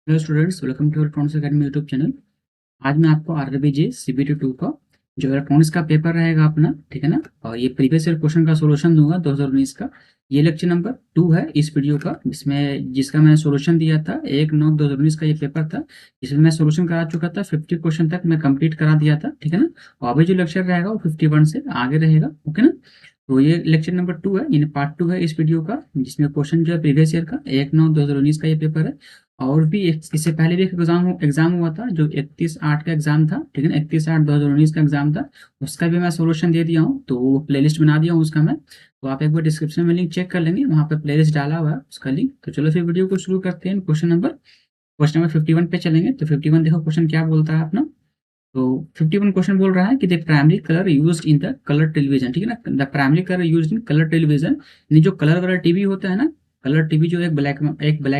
Hello students, welcome to Electronics Academy YouTube channel. आज मैं आपको आरबीजे सीबीटी 2 का जो इलेक्ट्रॉनिक्स का पेपर रहेगा अपना, ठीक है ना। और ये प्रीवियस ईयर क्वेश्चन का सॉल्यूशन दूंगा 2019 का। ये लेक्चर नंबर 2 है इस वीडियो का, जिसका मैंने सॉल्यूशन दिया था 1/9/2019 का ये पेपर था। इसमें मैं सॉल्यूशन करा चुका था, 50 क्वेश्चन तक मैं कंप्लीट करा दिया था, ठीक है ना। और अभी जो लेक्चर रहेगा वो 51 से आगे रहेगा, ओके ना। तो ये लेक्चर नंबर 2 है, यानी पार्ट 2 है इस वीडियो का, जिसमें क्वेश्चन जो है प्रीवियस ईयर का 1/9/2019 का ये पेपर है। और भी इससे पहले भी एक एग्जाम हुआ था जो 31/8 का एग्जाम था, ठीक है ना। 31/8/2019 का एग्जाम था, उसका भी मैं सोल्यूशन दे दिया हूँ, तो वो प्लेलिस्ट बना दिया हूँ उसका मैं। तो आप एक बार डिस्क्रिप्शन में लिंक चेक कर लेंगे, वहाँ पे प्लेलिस्ट डाला हुआ है उसका लिंक। तो चलो फिर वीडियो को शुरू करते हैं। क्वेश्चन नंबर 51 पे चलेंगे। तो 51 देखो क्वेश्चन क्या बोलता है अपना। तो 51 क्वेश्चन बोल रहा है कि the primary colour used in the colour television, ठीक है ना। The primary colour used in colour television, यानी जो कलर वाला टीवी होता है ना। कलर टीवी जो एक ब्लैक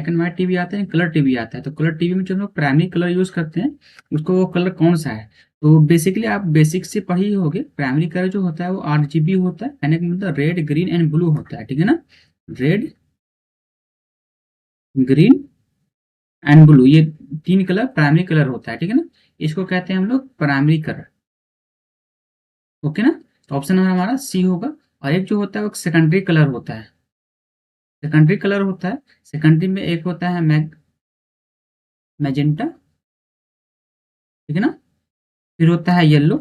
एंड व्हाइट टीवी आता है, कलर टीवी आता है। तो कलर टीवी में जो हम लोग प्राइमरी कलर यूज करते हैं, उसको वो कलर कौन सा है। तो बेसिकली आप बेसिक से पढ़ी होगे, प्राइमरी कलर जो होता है वो आरजीबी होता है, यानी कि मतलब रेड, ग्रीन एंड ब्लू होता है, ठीक है ना। रेड, ग्रीन एंड ब्लू, ये तीन कलर प्राइमरी कलर होता है, ठीक है ना। इसको कहते हैं हम लोग प्राइमरी कलर, ओके ना। तो ऑप्शन नंबर हमारा सी होगा। और एक जो होता है वो सेकेंडरी कलर होता है। सेकेंडरी कलर होता है, सेकेंडरी में एक होता है मैजेंटा, ठीक है ना। फिर होता है येलो,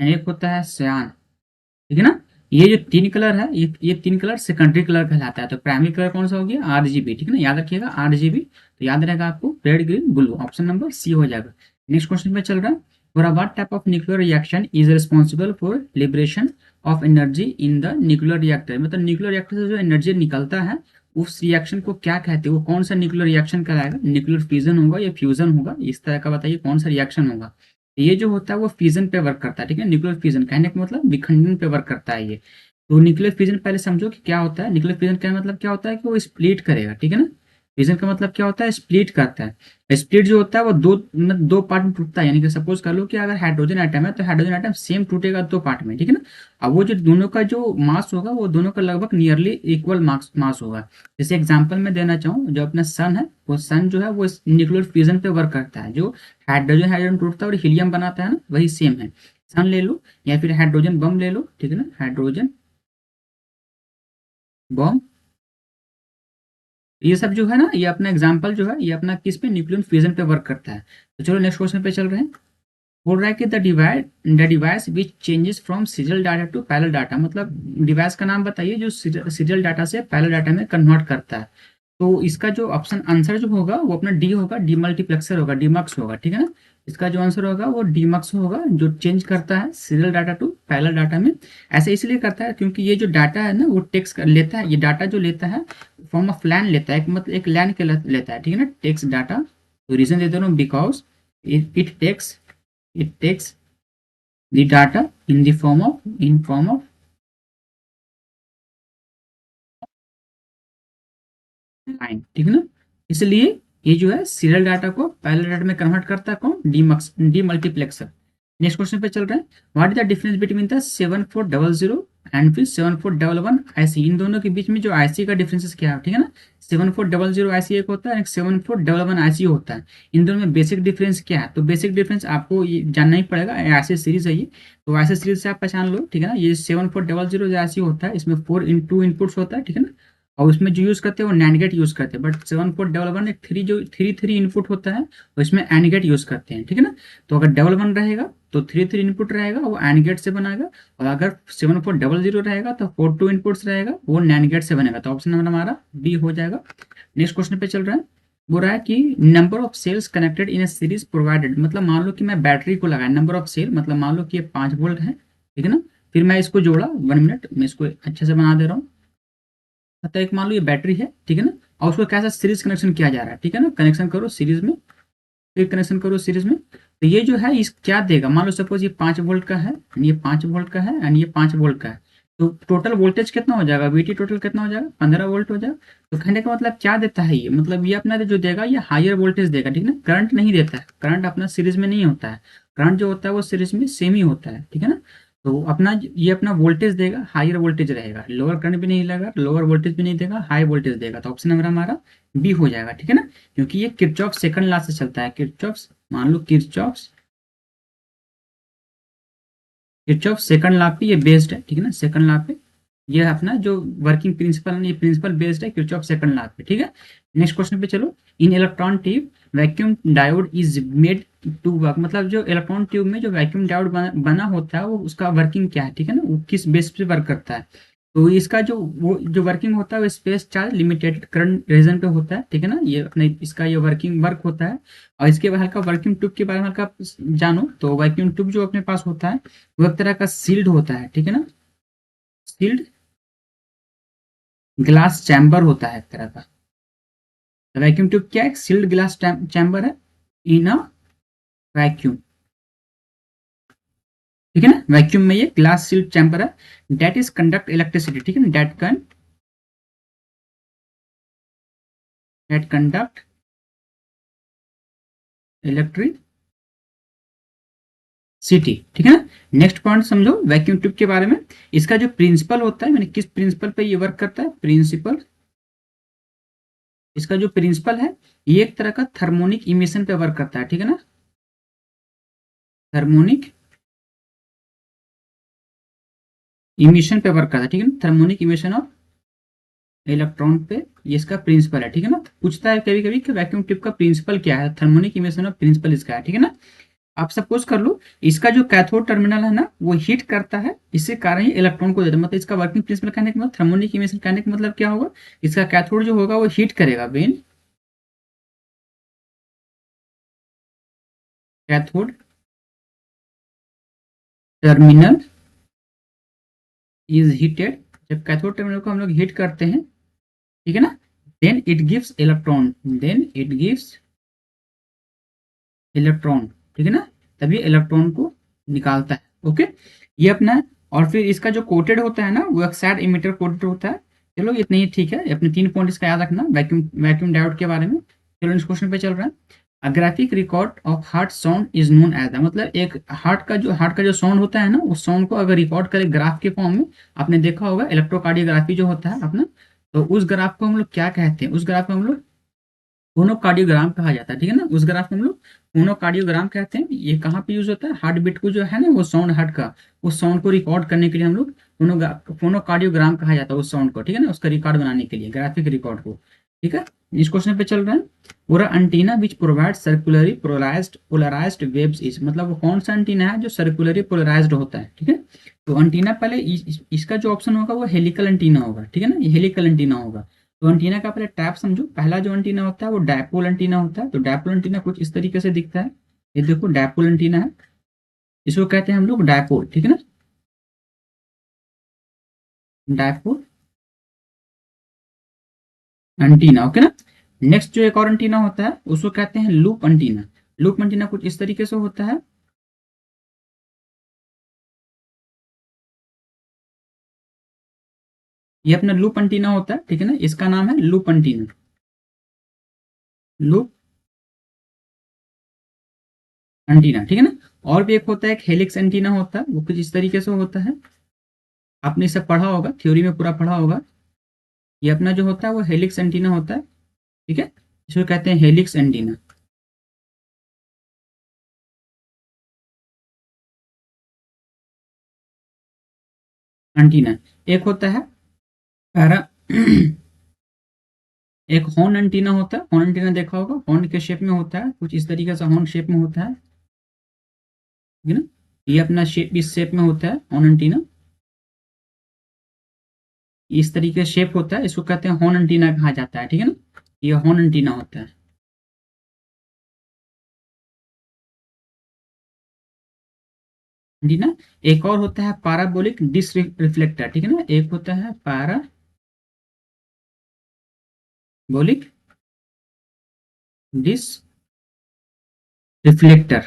एक होता है सियान, ठीक है ना। ये जो तीन कलर है, ये तीन कलर सेकेंडरी कलर कहलाता है। तो प्राइमरी कलर कौन सा हो गया, आरजीबी, ठीक है ना। याद रखिएगा आरजीबी, तो याद रहेगा आपको red, green, blue. Option number C हो जाएगा। नेक्स्ट क्वेश्चन पे चल रहा है। For what type of nuclear reaction is responsible for liberation of energy in the nuclear reactor, मतलब न्यूक्लियर रिएक्टर से जो एनर्जी निकलता है उस रिएक्शन को क्या कहते हैं, वो कौन सा न्यूक्लियर रिएक्शन कहलाएगा। न्यूक्लियर फिजन होगा या फ्यूजन होगा, इस तरह का बताइए कौन सा रिएक्शन होगा। ये जो होता है वो फिजन पे वर्क करता है, ठीक है। न्यूक्लियर फिजन कहने का मतलब विखंडन पे वर्क करता है ये। तो न्यूक्लियर फिजन पहले समझो कि क्या होता है। न्यूक्लियर फिजन का मतलब क्या होता है कि वो स्प्लिट करेगा, ठीक है ना। फिजन का मतलब क्या होता है, स्प्लिट करता है। स्प्लिट जो होता है वो दो पार्ट में टूटता है, यानी कि सपोज कर लो कि अगर हाइड्रोजन आइटम है तो हाइड्रोजन आइटम सेम टूटेगा दो पार्ट में, ठीक है ना। अब वो जो दोनों का जो मास होगा वो दोनों का लगभग नियरली इक्वल मास होगा। जैसे एग्जांपल में देना चाहूँ, जो अपना सन है, वो सन जो है वो न्यूक्लियर फिजन पे वर्क करता है। जो हाइड्रोजन हाइड्रोजन टूटता है और हीलियम बनाता है ना, वही सेम है। सन ले लो या फिर हाइड्रोजन बम ले लो, ठीक है ना। हाइड्रोजन बम, ये सब जो है ना, ये अपना एग्जाम्पल जो है ये अपना किस पे, न्यूक्लियर फ्यूजन पे वर्क करता है। तो चलो नेक्स्ट क्वेश्चन पे चल रहे हैं। बोल रहा है कि the device which changes from serial data to parallel data, मतलब डिवाइस का नाम बताइए जो सीरियल डाटा से पैरेलल डाटा में कन्वर्ट करता है। तो इसका जो ऑप्शन आंसर जो होगा वो अपना डी होगा, डीमल्टीप्लेक्सर होगा, डीमक्स होगा, ठीक है ना। इसका जो आंसर होगा वो डीमक्स होगा, जो चेंज करता है serial data to parallel data में। ऐसे इसलिए करता है क्योंकि ये जो डाटा है ना वो टेक्स्ट लेता है, ये डाटा जो लेता है फॉर्म ऑफ लैन लेता है, मतलब एक लैन के लेता है, ठीक है ना, टेक्स्ट डाटा। तो रीजन दे दे रहा हूँ, because it takes the data in form of line, ठीक है ना। इसलिए ये जो है सीरियल डाटा को पैरेलल डाटा में कन्वर्ट करता है कौन, डीमल्टीप्लेक्सर। नेक्स्ट क्वेश्चन पे चल रहे हैं। What is the difference between the 7400 and फिर 7411 आईसी, इन दोनों के बीच में जो आईसी का डिफरेंस क्या है, ठीक है ना। 7400 आईसी एक होता है, 7411 आईसी होता है। इन दोनों में बेसिक डिफरेंस क्या है, तो बेसिक डिफरेंस आपको ये जानना ही पड़ेगा, ऐसे सीरीज है ये। तो ऐसे सीरीज से आप पहचान लो, ठीक है ना। ये 7400 जो आईसी होता है इसमें 4 इनपुट्स होता है, ठीक है ना। और उसमें जो यूज करते हैं वो नैंड गेट यूज करते हैं। बट 7411 एक थ्री इनपुट होता है, और इसमें एंड गेट यूज करते हैं, ठीक है ना। तो अगर डबल वन रहेगा तो थ्री इनपुट रहेगा, वो एंड गेट से बनेगा। और अगर 7400 रहेगा तो 42 इनपुट्स रहेगा, वो नैंड गेट से बनेगा। तो ऑप्शन नंबर हमारा बी हो जाएगा। नेक्स्ट क्वेश्चन पे चल रहा है। बोल रहा है कि number of cells connected in a series provided, मतलब मान लो कि मैं बैटरी को लगाया, नंबर ऑफ सेल मतलब मान लो कि ये 5 वोल्ट है, ठीक है ना। फिर मैं इसको जोड़ा, 1 मिनट मैं इसको अच्छे से बना दे रहा हूँ। तो एक मान लो ये बैटरी है, ठीक है ना। और उसको कैसा सीरीज कनेक्शन किया जा रहा है, ठीक है ना। कनेक्शन करो सीरीज में, फिर कनेक्शन करो सीरीज में। तो ये जो है इस क्या देगा, मान लो सपोज ये 5 वोल्ट का है, ये 5 वोल्ट का है एंड ये 5 वोल्ट का है। तो टोटल वोल्टेज कितना हो जाएगा, वीटी टोटल कितना हो जाएगा, 15 वोल्ट हो जाएगा। तो कहने का मतलब क्या देता है ये, मतलब ये अपना जो देगा ये हायर वोल्टेज देगा, ठीक है ना। करंट नहीं देता है, करंट अपना सीरीज में नहीं होता है। करंट जो होता है वो सीरीज में सेम ही होता है, ठीक है ना। तो अपना ये अपना वोल्टेज देगा, हायर वोल्टेज रहेगा, लोअर करंट भी नहीं लगेगा, लोअर वोल्टेज भी नहीं देगा, हाई वोल्टेज देगा। तो ऑप्शन नंबर हमारा बी हो जाएगा, ठीक है ना, क्योंकि ये किरचॉफ सेकंड लॉ से चलता है। किरचॉफ, मान लो किरचॉफ सेकंड लॉ पे ये बेस्ड है, ठीक है ना, सेकंड लॉ पे ये अपना जो वर्किंग प्रिंसिपल है, ये प्रिंसिपल बेस्ड है किरचॉफ सेकंड लॉ पे, ठीक है। नेक्स्ट क्वेश्चन पे चलो। In electron tube vacuum diode is made to work, मतलब जो इलेक्ट्रॉन ट्यूब में जो वैक्यूम डायोड बना होता है वो उसका वर्किंग क्या है, ठीक है ना, वो किस बेस पे वर्क करता है। तो इसका जो वो जो वर्किंग होता है वो space charge limited current region पे होता है, ठीक है ना, ये अपने इसका ये वर्किंग वर्क होता है। और इसके बाद हल्का वैक्यूम ट्यूब के बारे में हल्का जानो, तो वैक्यूम ट्यूब जो अपने पास होता है वो एक तरह का सील्ड होता है, ठीक है ना, सील्ड ग्लास चैम्बर होता है एक तरह का। वैक्यूम ट्यूब क्या है, सील्ड ग्लास चैम्बर है इन अ वैक्यूम, ठीक है ना, वैक्यूम में ये ग्लास सील्ड चैम्बर है, दैट इज कंडक्ट इलेक्ट्रिसिटी, ठीक है ना, दैट कंडक्ट इलेक्ट्रिसिटी, ठीक है ना। नेक्स्ट पॉइंट समझो वैक्यूम ट्यूब के बारे में। इसका जो प्रिंसिपल होता है, मैंने किस प्रिंसिपल पे ये वर्क करता है, प्रिंसिपल, इसका जो प्रिंसिपल है ये एक तरह का थर्मोनिक इमिशन पे वर्क करता है, ठीक है ना, थर्मोनिक इमिशन पे वर्क करता है, ठीक है ना, थर्मोनिक इमिशन ऑफ इलेक्ट्रॉन पे ये इसका प्रिंसिपल है, ठीक है ना। तो पूछता है कभी कभी कि वैक्यूम ट्यूब का प्रिंसिपल क्या है, थर्मोनिक इमिशन ऑफ प्रिंसिपल इसका है, ठीक है ना। आप सपोज कर लो इसका जो कैथोड टर्मिनल है ना वो हीट करता है, इसी कारण ये इलेक्ट्रॉन को देता है, मतलब इसका वर्किंग प्रिंसिपल कहने का मतलब, थर्मोनिक इमिशन कहने का मतलब क्या होगा, इसका कैथोड जो होगा वो हीट करेगा, when cathode terminal is heated, जब कैथोड टर्मिनल को हम लोग हीट करते हैं, ठीक है ना, then it gives electron, electron, ठीक है ना, तभी इलेक्ट्रॉन को निकालता है, ओके। ये अपना, और फिर इसका जो कोटेड होता है ना वो ऑक्साइड इमिटर कोटेड होता है। चलो इतना ही ठीक है, अपने 3 पॉइंट इसका याद रखना वैक्यूम डायोड के बारे में। चलो इस क्वेश्चन पे चल रहा है। A graphic record of heart sound is known as, मतलब एक हार्ट का जो साउंड होता है ना उस साउंड को अगर रिकॉर्ड करें ग्राफ के फॉर्म में, आपने देखा होगा इलेक्ट्रोकार्डियोग्राफी जो होता है अपना, तो उस ग्राफ को हम लोग क्या कहते हैं, उस ग्राफ को हम लोग फोनोकार्डियोग्राम कहा जाता है, ठीक है ना, उस ग्राफ को हम लोग फोनोकार्डियोग्राम कहते हैं। ये कहाँ पे यूज होता है, हार्ट बीट को जो है ना वो साउंड हार्ट का, उस साउंड को रिकॉर्ड करने के लिए हम लोग फोनोकार्डियोग्राम कहा जाता है उस साउंड को, ठीक है ना, उसका रिकॉर्ड बनाने के लिए, ग्राफिक रिकॉर्ड को, ठीक है। इस क्वेश्चन पे चल रहा है। पूरा antenna which provide circularly polarized waves is, मतलब वो कौन सा एंटीना है जो सर्कुलरली पोलराइज्ड होता है, ठीक है। तो एंटीना पहले इसका जो ऑप्शन होगा वो हेलिकल एंटीना होगा, ठीक है ना, ये हेलिकल एंटीना होगा। तो एंटीना का पहले टाइप समझो, पहला जो एंटीना होता है वो डायपोल एंटीना होता है। तो डायपोल एंटीना कुछ इस तरीके से दिखता है, ये देखो डायपोल एंटीना है, इसको कहते हैं हम लोग डायपोल, ठीक है ना, डायपोल एंटीना, ओके ना। नेक्स्ट जो एक और एंटीना होता है उसको कहते हैं लूप एंटीना। लूप एंटीना कुछ इस तरीके से होता है, ये अपना लूप एंटीना होता है, ठीक है ना, इसका नाम है लूप एंटीना, लूप एंटीना, ठीक है ना। और भी एक होता है, एक हेलिक्स एंटीना होता है, वो कुछ इस तरीके से होता है, आपने इसे पढ़ा होगा, थ्योरी में पूरा पढ़ा होगा। ये अपना जो होता है वो हेलिक्स एंटीना होता है, ठीक है, इसको कहते हैं हेलिक्स एंटीना, एंटीना। एक होता है पैरा एक हॉर्न एंटीना होता है, हॉर्न एंटीना देखा होगा, हॉर्न के शेप में होता है, कुछ इस तरीके से हॉर्न शेप में होता है, ठीक है ना, ये अपना शेप इस शेप में होता है हॉर्न एंटीना, इस तरीके से शेप होता है, इसको कहते हैं हॉर्न एंटीना कहा जाता है, ठीक है ना, ये हॉर्न एंटीना होता है, एंटीना। एक और होता है पैराबोलिक डिश रिफ्लेक्टर, ठीक है ना, एक होता है पैराबोलिक डिश रिफ्लेक्टर,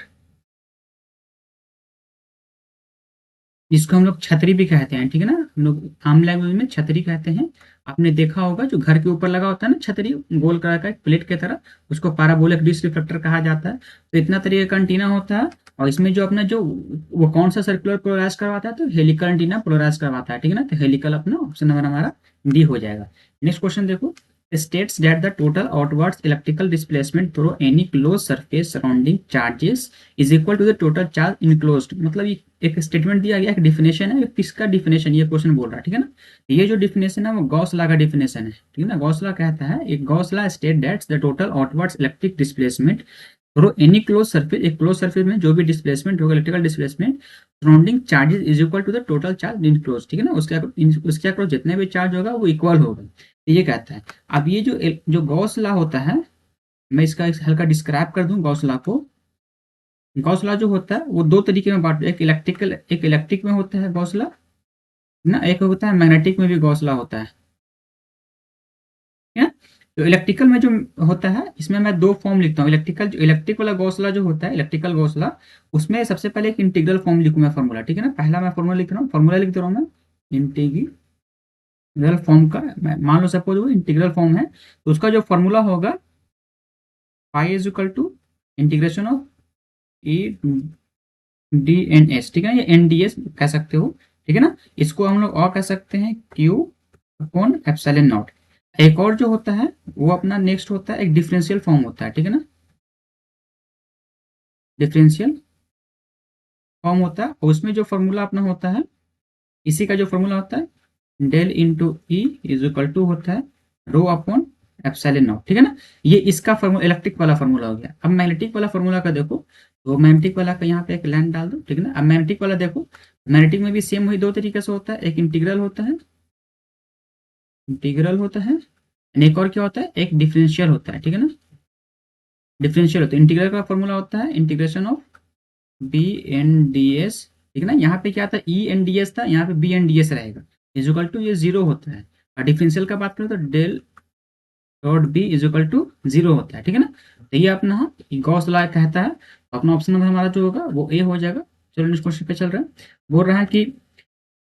जिसको हम लोग छतरी भी कहते हैं, ठीक है ना, हम लोग आम लैंग्वेज में छतरी कहते हैं। आपने देखा होगा जो घर के ऊपर लगा होता है ना छतरी, गोल कलर का एक प्लेट की तरह, उसको पैराबोलिक डिश रिफ्लेक्टर कहा जाता है। तो इतना तरीके का एंटीना होता है, और इसमें जो अपना जो वो कौन सा सर्कुलर पोलराइज करवाता है, तो हेलिकल एंटीना पोलराइज करवाता है, ठीक है ना। तो हेलिकल अपना ऑप्शन नंबर हमारा डी हो जाएगा। नेक्स्ट क्वेश्चन देखो, states that the total outwards electrical displacement through any closed surface surrounding charges is equal to the total charge enclosed। मतलब ये एक स्टेटमेंट दिया गया, एक डिफिनेशन है, किसका डिफिनेशन ये क्वेश्चन बोल रहा है, ठीक है ना। ये जो डिफिनेशन है वो गॉस लॉ का डिफिनेशन है, ठीक है ना। गॉस लॉ कहता है, एक Gauss law state that the total outwards electric displacement through any close surface, एक क्लोज सरफेस में जो भी डिस्प्लेसमेंट होगा electrical displacement surrounding charges is equal to the total charge enclosed, ठीक है ना। उसके अक्रॉस जितने भी चार्ज होगा वो इक्वल होगा, ये कहता है। अब ये जो जो गॉस लॉ होता है, मैं इसका एक हल्का डिस्क्राइब कर दूं गॉस लॉ को। गॉस लॉ जो होता है वो दो तरीके में बांट, एक इलेक्ट्रिक में होता है गॉस लॉ ना, एक होता है मैग्नेटिक में भी गॉस लॉ होता है, ठीक है। तो इलेक्ट्रिकल में जो होता है, इसमें मैं दो फॉर्म लिखता हूँ। इलेक्ट्रिक वाला गॉस लॉ जो होता है, इलेक्ट्रिकल गॉस लॉ, उसमें सबसे पहले एक इंटीग्रल फॉर्म लिखूँ मैं, फॉर्मूला, ठीक है ना। पहला मैं फॉर्मूला लिख रहा हूँ, फॉर्मूला लिख दे रहा हूँ मैं इंटीग्रल फॉर्म का। मान लो सपोज वो इंटीग्रल फॉर्म है, तो उसका जो फॉर्मूला होगा pi is equal to integration of E D N S, ठीक है ना, ये एन डी एस कह सकते हो, ठीक है ना। इसको हम लोग और कह सकते हैं क्यू अपॉन एप्सिलॉन नॉट। एक और जो होता है वो अपना नेक्स्ट होता है, एक डिफरेंशियल फॉर्म होता है, ठीक है ना, डिफरेंशियल फॉर्म होता है। और उसमें जो फॉर्मूला अपना होता है, इसी का जो फॉर्मूला होता है del into E is equal to होता है रो अपॉन एप्सिलॉन नॉट, ठीक है ना। ये इसका फॉर्मूला इलेक्ट्रिक वाला फॉर्मूला हो गया। अब मैग्नेटिक वाला फॉर्मूला का देखो, तो मैग्नेटिक वाला का यहाँ पे एक लाइन डाल दो, ठीक है ना। अब मैग्नेटिक वाला देखो, मैग्नेटिक में भी सेम वही दो तरीके से होता है, एक इंटीग्रल होता है, इंटीग्रल होता है, एक और क्या होता है, एक डिफरेंशियल होता है, ठीक है ना। डिफरेंशियल होता है, इंटीग्रल का फॉर्मूला होता है integration of B N D S, ठीक है ना। यहाँ पे क्या था, ई एन डी एस था, यहाँ पे बी एन डी एस रहेगा, इज इक्वल टू ये जीरो होता है। और डिफरेंशियल का बात करें तो del dot B is equal to zero होता है, ठीक है ना। तो ये अपना गॉस लॉ कहता है, तो अपना ऑप्शन नंबर हमारा जो होगा वो ए हो जाएगा। चलो नेक्स्ट क्वेश्चन पे चल रहा है। बोल रहा है कि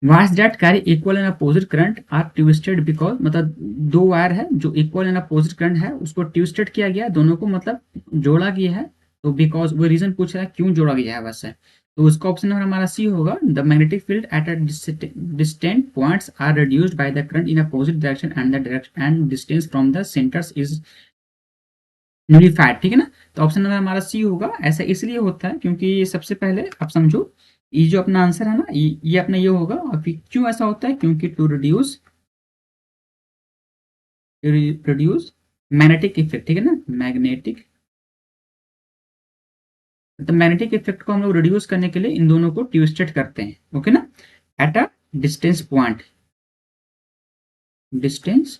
wires that carry equal and opposite current are twisted because, मतलब दो वायर है जो इक्वल एंड अपोजिट करंट है, उसको ट्विस्टेड किया गया, दोनों को मतलब जोड़ा गया है। तो बिकॉज वो रीजन पूछ रहा है क्यों जोड़ा गया है वैसे, तो उसका ऑप्शन नंबर हमारा सी होगा। The magnetic field at a distant points are reduced by the current in opposite direction and the direction and distance from the centres is nullified, ठीक है ना। तो ऑप्शन नंबर हमारा सी होगा। ऐसा इसलिए होता है क्योंकि सबसे पहले आप समझो, ये जो अपना आंसर है ना, ये अपना ये होगा। और फिर क्यों ऐसा होता है, क्योंकि टू रिड्यूस मैग्नेटिक इफेक्ट, ठीक है ना, मैग्नेटिक, तो मैग्नेटिक इफेक्ट को हम लोग रिड्यूस करने के लिए इन दोनों को ट्विस्टेड करते हैं, ओके ना, at a distance point, distance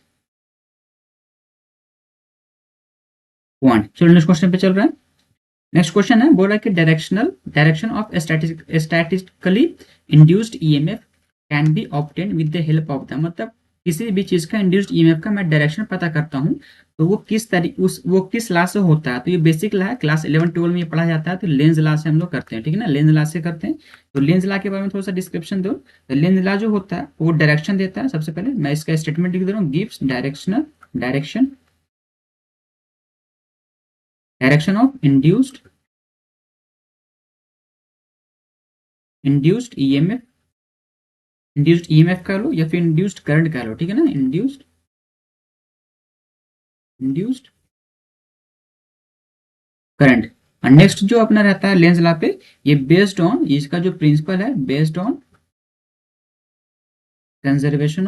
point. चलो नेक्स्ट क्वेश्चन पे चल रहा है। नेक्स्ट क्वेश्चन है, बोला कि direction of statistically induced EMF can be obtain with the help of the, मतलब किसी भी चीज का इंड्यूस्ड ईएमएफ का मैं डायरेक्शन पता करता हूँ, तो वो किस तरीके वो किस लॉ से होता है। तो ये बेसिक लॉ है, क्लास 11 12 में ये पढ़ा जाता है। तो लेंज लॉ से हम लोग करते हैं, ठीक है ना, लेंज लॉ से करते हैं। तो लेंज लॉ के बारे में थोड़ा सा डिस्क्रिप्शन दो। तो लेंज लॉ जो होता है वो डायरेक्शन देता है। सबसे पहले मैं इसका स्टेटमेंट लिख दे रहा हूँ, gives direction of induced EMF, induced EMF कह लो या फिर इंड्यूस्ड करंट कह लो, ठीक है ना, इंड्यूस्ड करंट। और नेक्स्ट जो अपना रहता है लेंज लॉ पे, ये बेस्ड ऑन, इसका जो प्रिंसिपल है based on conservation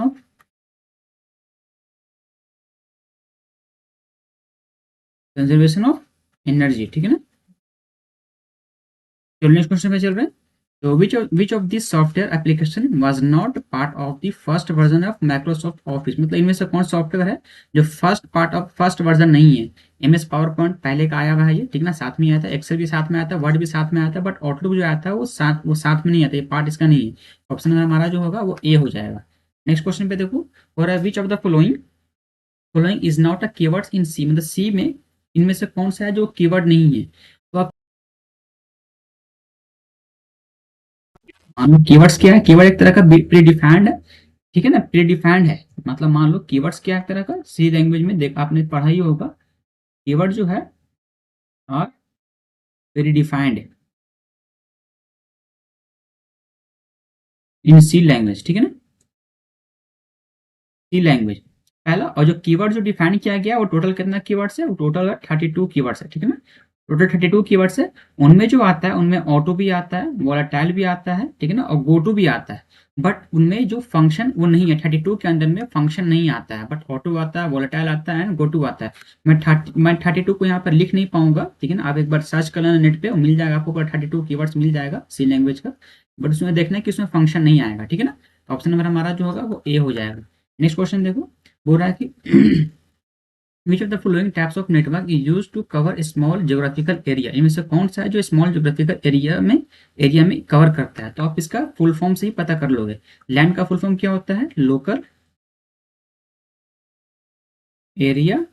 of energy, ठीक है ना। तो नेक्स्ट क्वेश्चन पे चल रहे हैं। तो which of this software application was not part of the first version of Microsoft Office, मतलब इनमें से कौन सॉफ्टवेयर है जो फर्स्ट वर्जन नहीं है। एमएस पावर पॉइंट पहले का आया हुआ है ये, ठीक ना, साथ में आया था, एक्सेल भी साथ में आया था, वर्ड भी साथ में आया था, बट आउटलुक जो आया था वो साथ में नहीं आता, ये पार्ट इसका नहीं है। ऑप्शन हमारा जो होगा वो ए हो जाएगा। नेक्स्ट क्वेश्चन पे देखो, और which of the following is not a keywords in C, मतलब सी में इनमें से कौन सा है जो कीवर्ड नहीं है। तो आप मान लो कीवर्ड्स क्या है, कीवर्ड एक तरह का प्री डिफाइंड है, ठीक है ना, प्री डिफाइंड है, मतलब मान लो कीवर्ड्स क्या एक तरह का, सी लैंग्वेज में देख आपने पढ़ा ही होगा, कीवर्ड जो है are predefined in C language, ठीक है ना, सी लैंग्वेज पहला। और जो कीवर्ड जो डिफाइन किया गया वो टोटल कितना कीवर्ड्स है, वो टोटल 32 कीवर्ड्स है, ठीक है ना, टोटल 32 कीवर्ड्स है। उनमें जो आता है उनमें ऑटो भी आता है, वोलाटाइल भी आता है, ठीक है ना, और गो टू भी आता है। बट उनमें जो फंक्शन वो नहीं है, 32 के अंदर में फंक्शन नहीं आता है, बट ऑटो आता है, वोलाटाइल आता है एंड गो टू आता है। मैं 32 को यहाँ पर लिख नहीं पाऊंगा, ठीक है ना, आप एक बार सर्च कर लेना नेट पे, मिल जाएगा आपको, 32 कीवर्ड्स मिल जाएगा सी लैंग्वेज का। बट उसमें देखना है कि उसमें फंक्शन नहीं आएगा, ठीक है ना। तो ऑप्शन नंबर हमारा जो होगा वो ए हो जाएगा। नेक्स्ट क्वेश्चन देखो, बोल रहा है कि which of the following types of network is use to cover small geographical area, इनमें से कौन सा है जो स्मॉल ज्योग्राफिकल एरिया में कवर करता है। तो आप इसका फुल फॉर्म से ही पता कर लोगे। लैंड का फुल फॉर्म क्या होता है, लोकल एरिया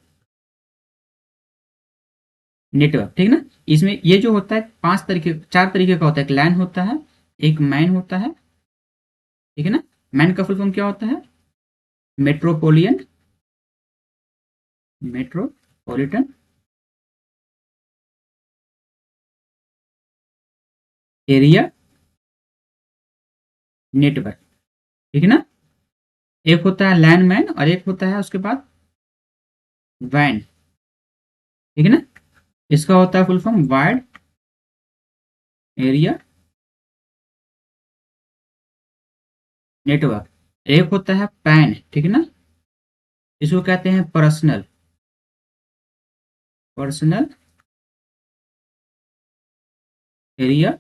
नेटवर्क, ठीक है ना। इसमें ये जो होता है पांच तरीके, चार तरीके का होता है, एक लैन होता है, एक मैन होता है, ठीक है ना। मैन का फुल फॉर्म क्या होता है, मेट्रोपोलियन मेट्रोपॉलिटन एरिया नेटवर्क, ठीक है ना। एक होता है लैंड मैन और एक होता है उसके बाद वैन, ठीक है ना। इसका होता है full form wide area network. एक होता है पैन, ठीक है ना, इसको कहते हैं पर्सनल पर्सनल एरिया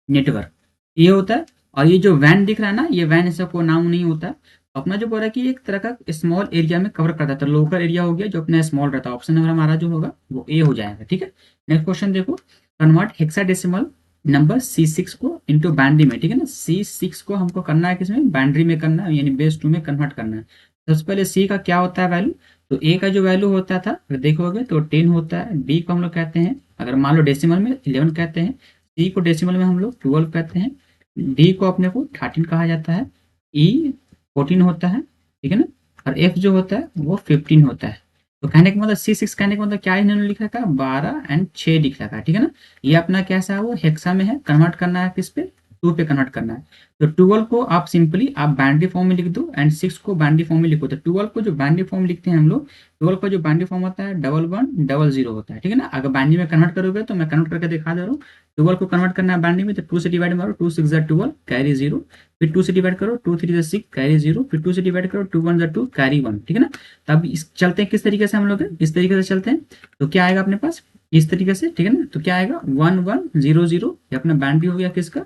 नेटवर्क, ये होता है। और ये जो वैन दिख रहा है ना, ये वैन ऐसा कोई नाम नहीं होता है। अपना जो बोल रहा है कि एक तरह का स्मॉल एरिया में कवर करता है, तो लोकल एरिया हो गया जो अपना स्मॉल रहता है। ऑप्शन नंबर हमारा जो होगा वो ए हो जाएगा, ठीक है। नेक्स्ट क्वेश्चन देखो, कन्वर्ट हेक्साडेसिमल नंबर C6 को इंटू बाइनरी में, ठीक है ना। C6 को हमको करना है किसमें, बाइनरी में करना है, यानी बेस 2 में कन्वर्ट करना है। सबसे पहले सी का क्या होता है वैल्यू, तो ए का जो वैल्यू होता था अगर देखोगे तो 10 होता है, बी को हम लोग कहते हैं अगर मान लो डेसिमल में 11 कहते हैं, सी को डेसिमल में हम लोग 12 कहते हैं, डी को अपने को 13 कहा जाता है, ई 14 होता है, ठीक है ना, और एफ जो होता है वो 15 होता है। तो कहने का मतलब C6 कहने का मतलब क्या इन्होंने लिख रखा है, 12 एंड 6 लिख रखा है, ठीक है ना। ये अपना कैसा है, वो हेक्सा में है, कन्वर्ट करना है किस पे, 2 पे कन्वर्ट करना है। तो 12 को आप सिंपली आप बाइनरी फॉर्म में लिख दो एंड 6 को बाइनरी फॉर्म में लिखो। तो 12 को जो बाइनरी फॉर्म लिखते हैं हम लोग, 12 का जो बाइनरी फॉर्म होता है 1100 होता है, ठीक है ना। अगर बाइनरी में कन्वर्ट करोगे तो मैं कन्वर्ट करके दिखा दे रहा हूँ। 12 को कन्वर्ट करना है बाइनरी में, तो 2 से डिवाइड मारो, 2 6 12 कैरी 0, फिर 2 से डिवाइड करो, 2 3 6 कैरी 0, फिर 2 से डिवाइड करो, 2 1 2 कैरी 1, ठीक है ना। तब इस चलते हैं किस तरीके से हम लोग, इस तरीके से चलते हैं। तो क्या आएगा अपने पास इस तरीके से, ठीक है ना। तो क्या आएगा 1100, ये अपना बाइनरी हो गया किसका,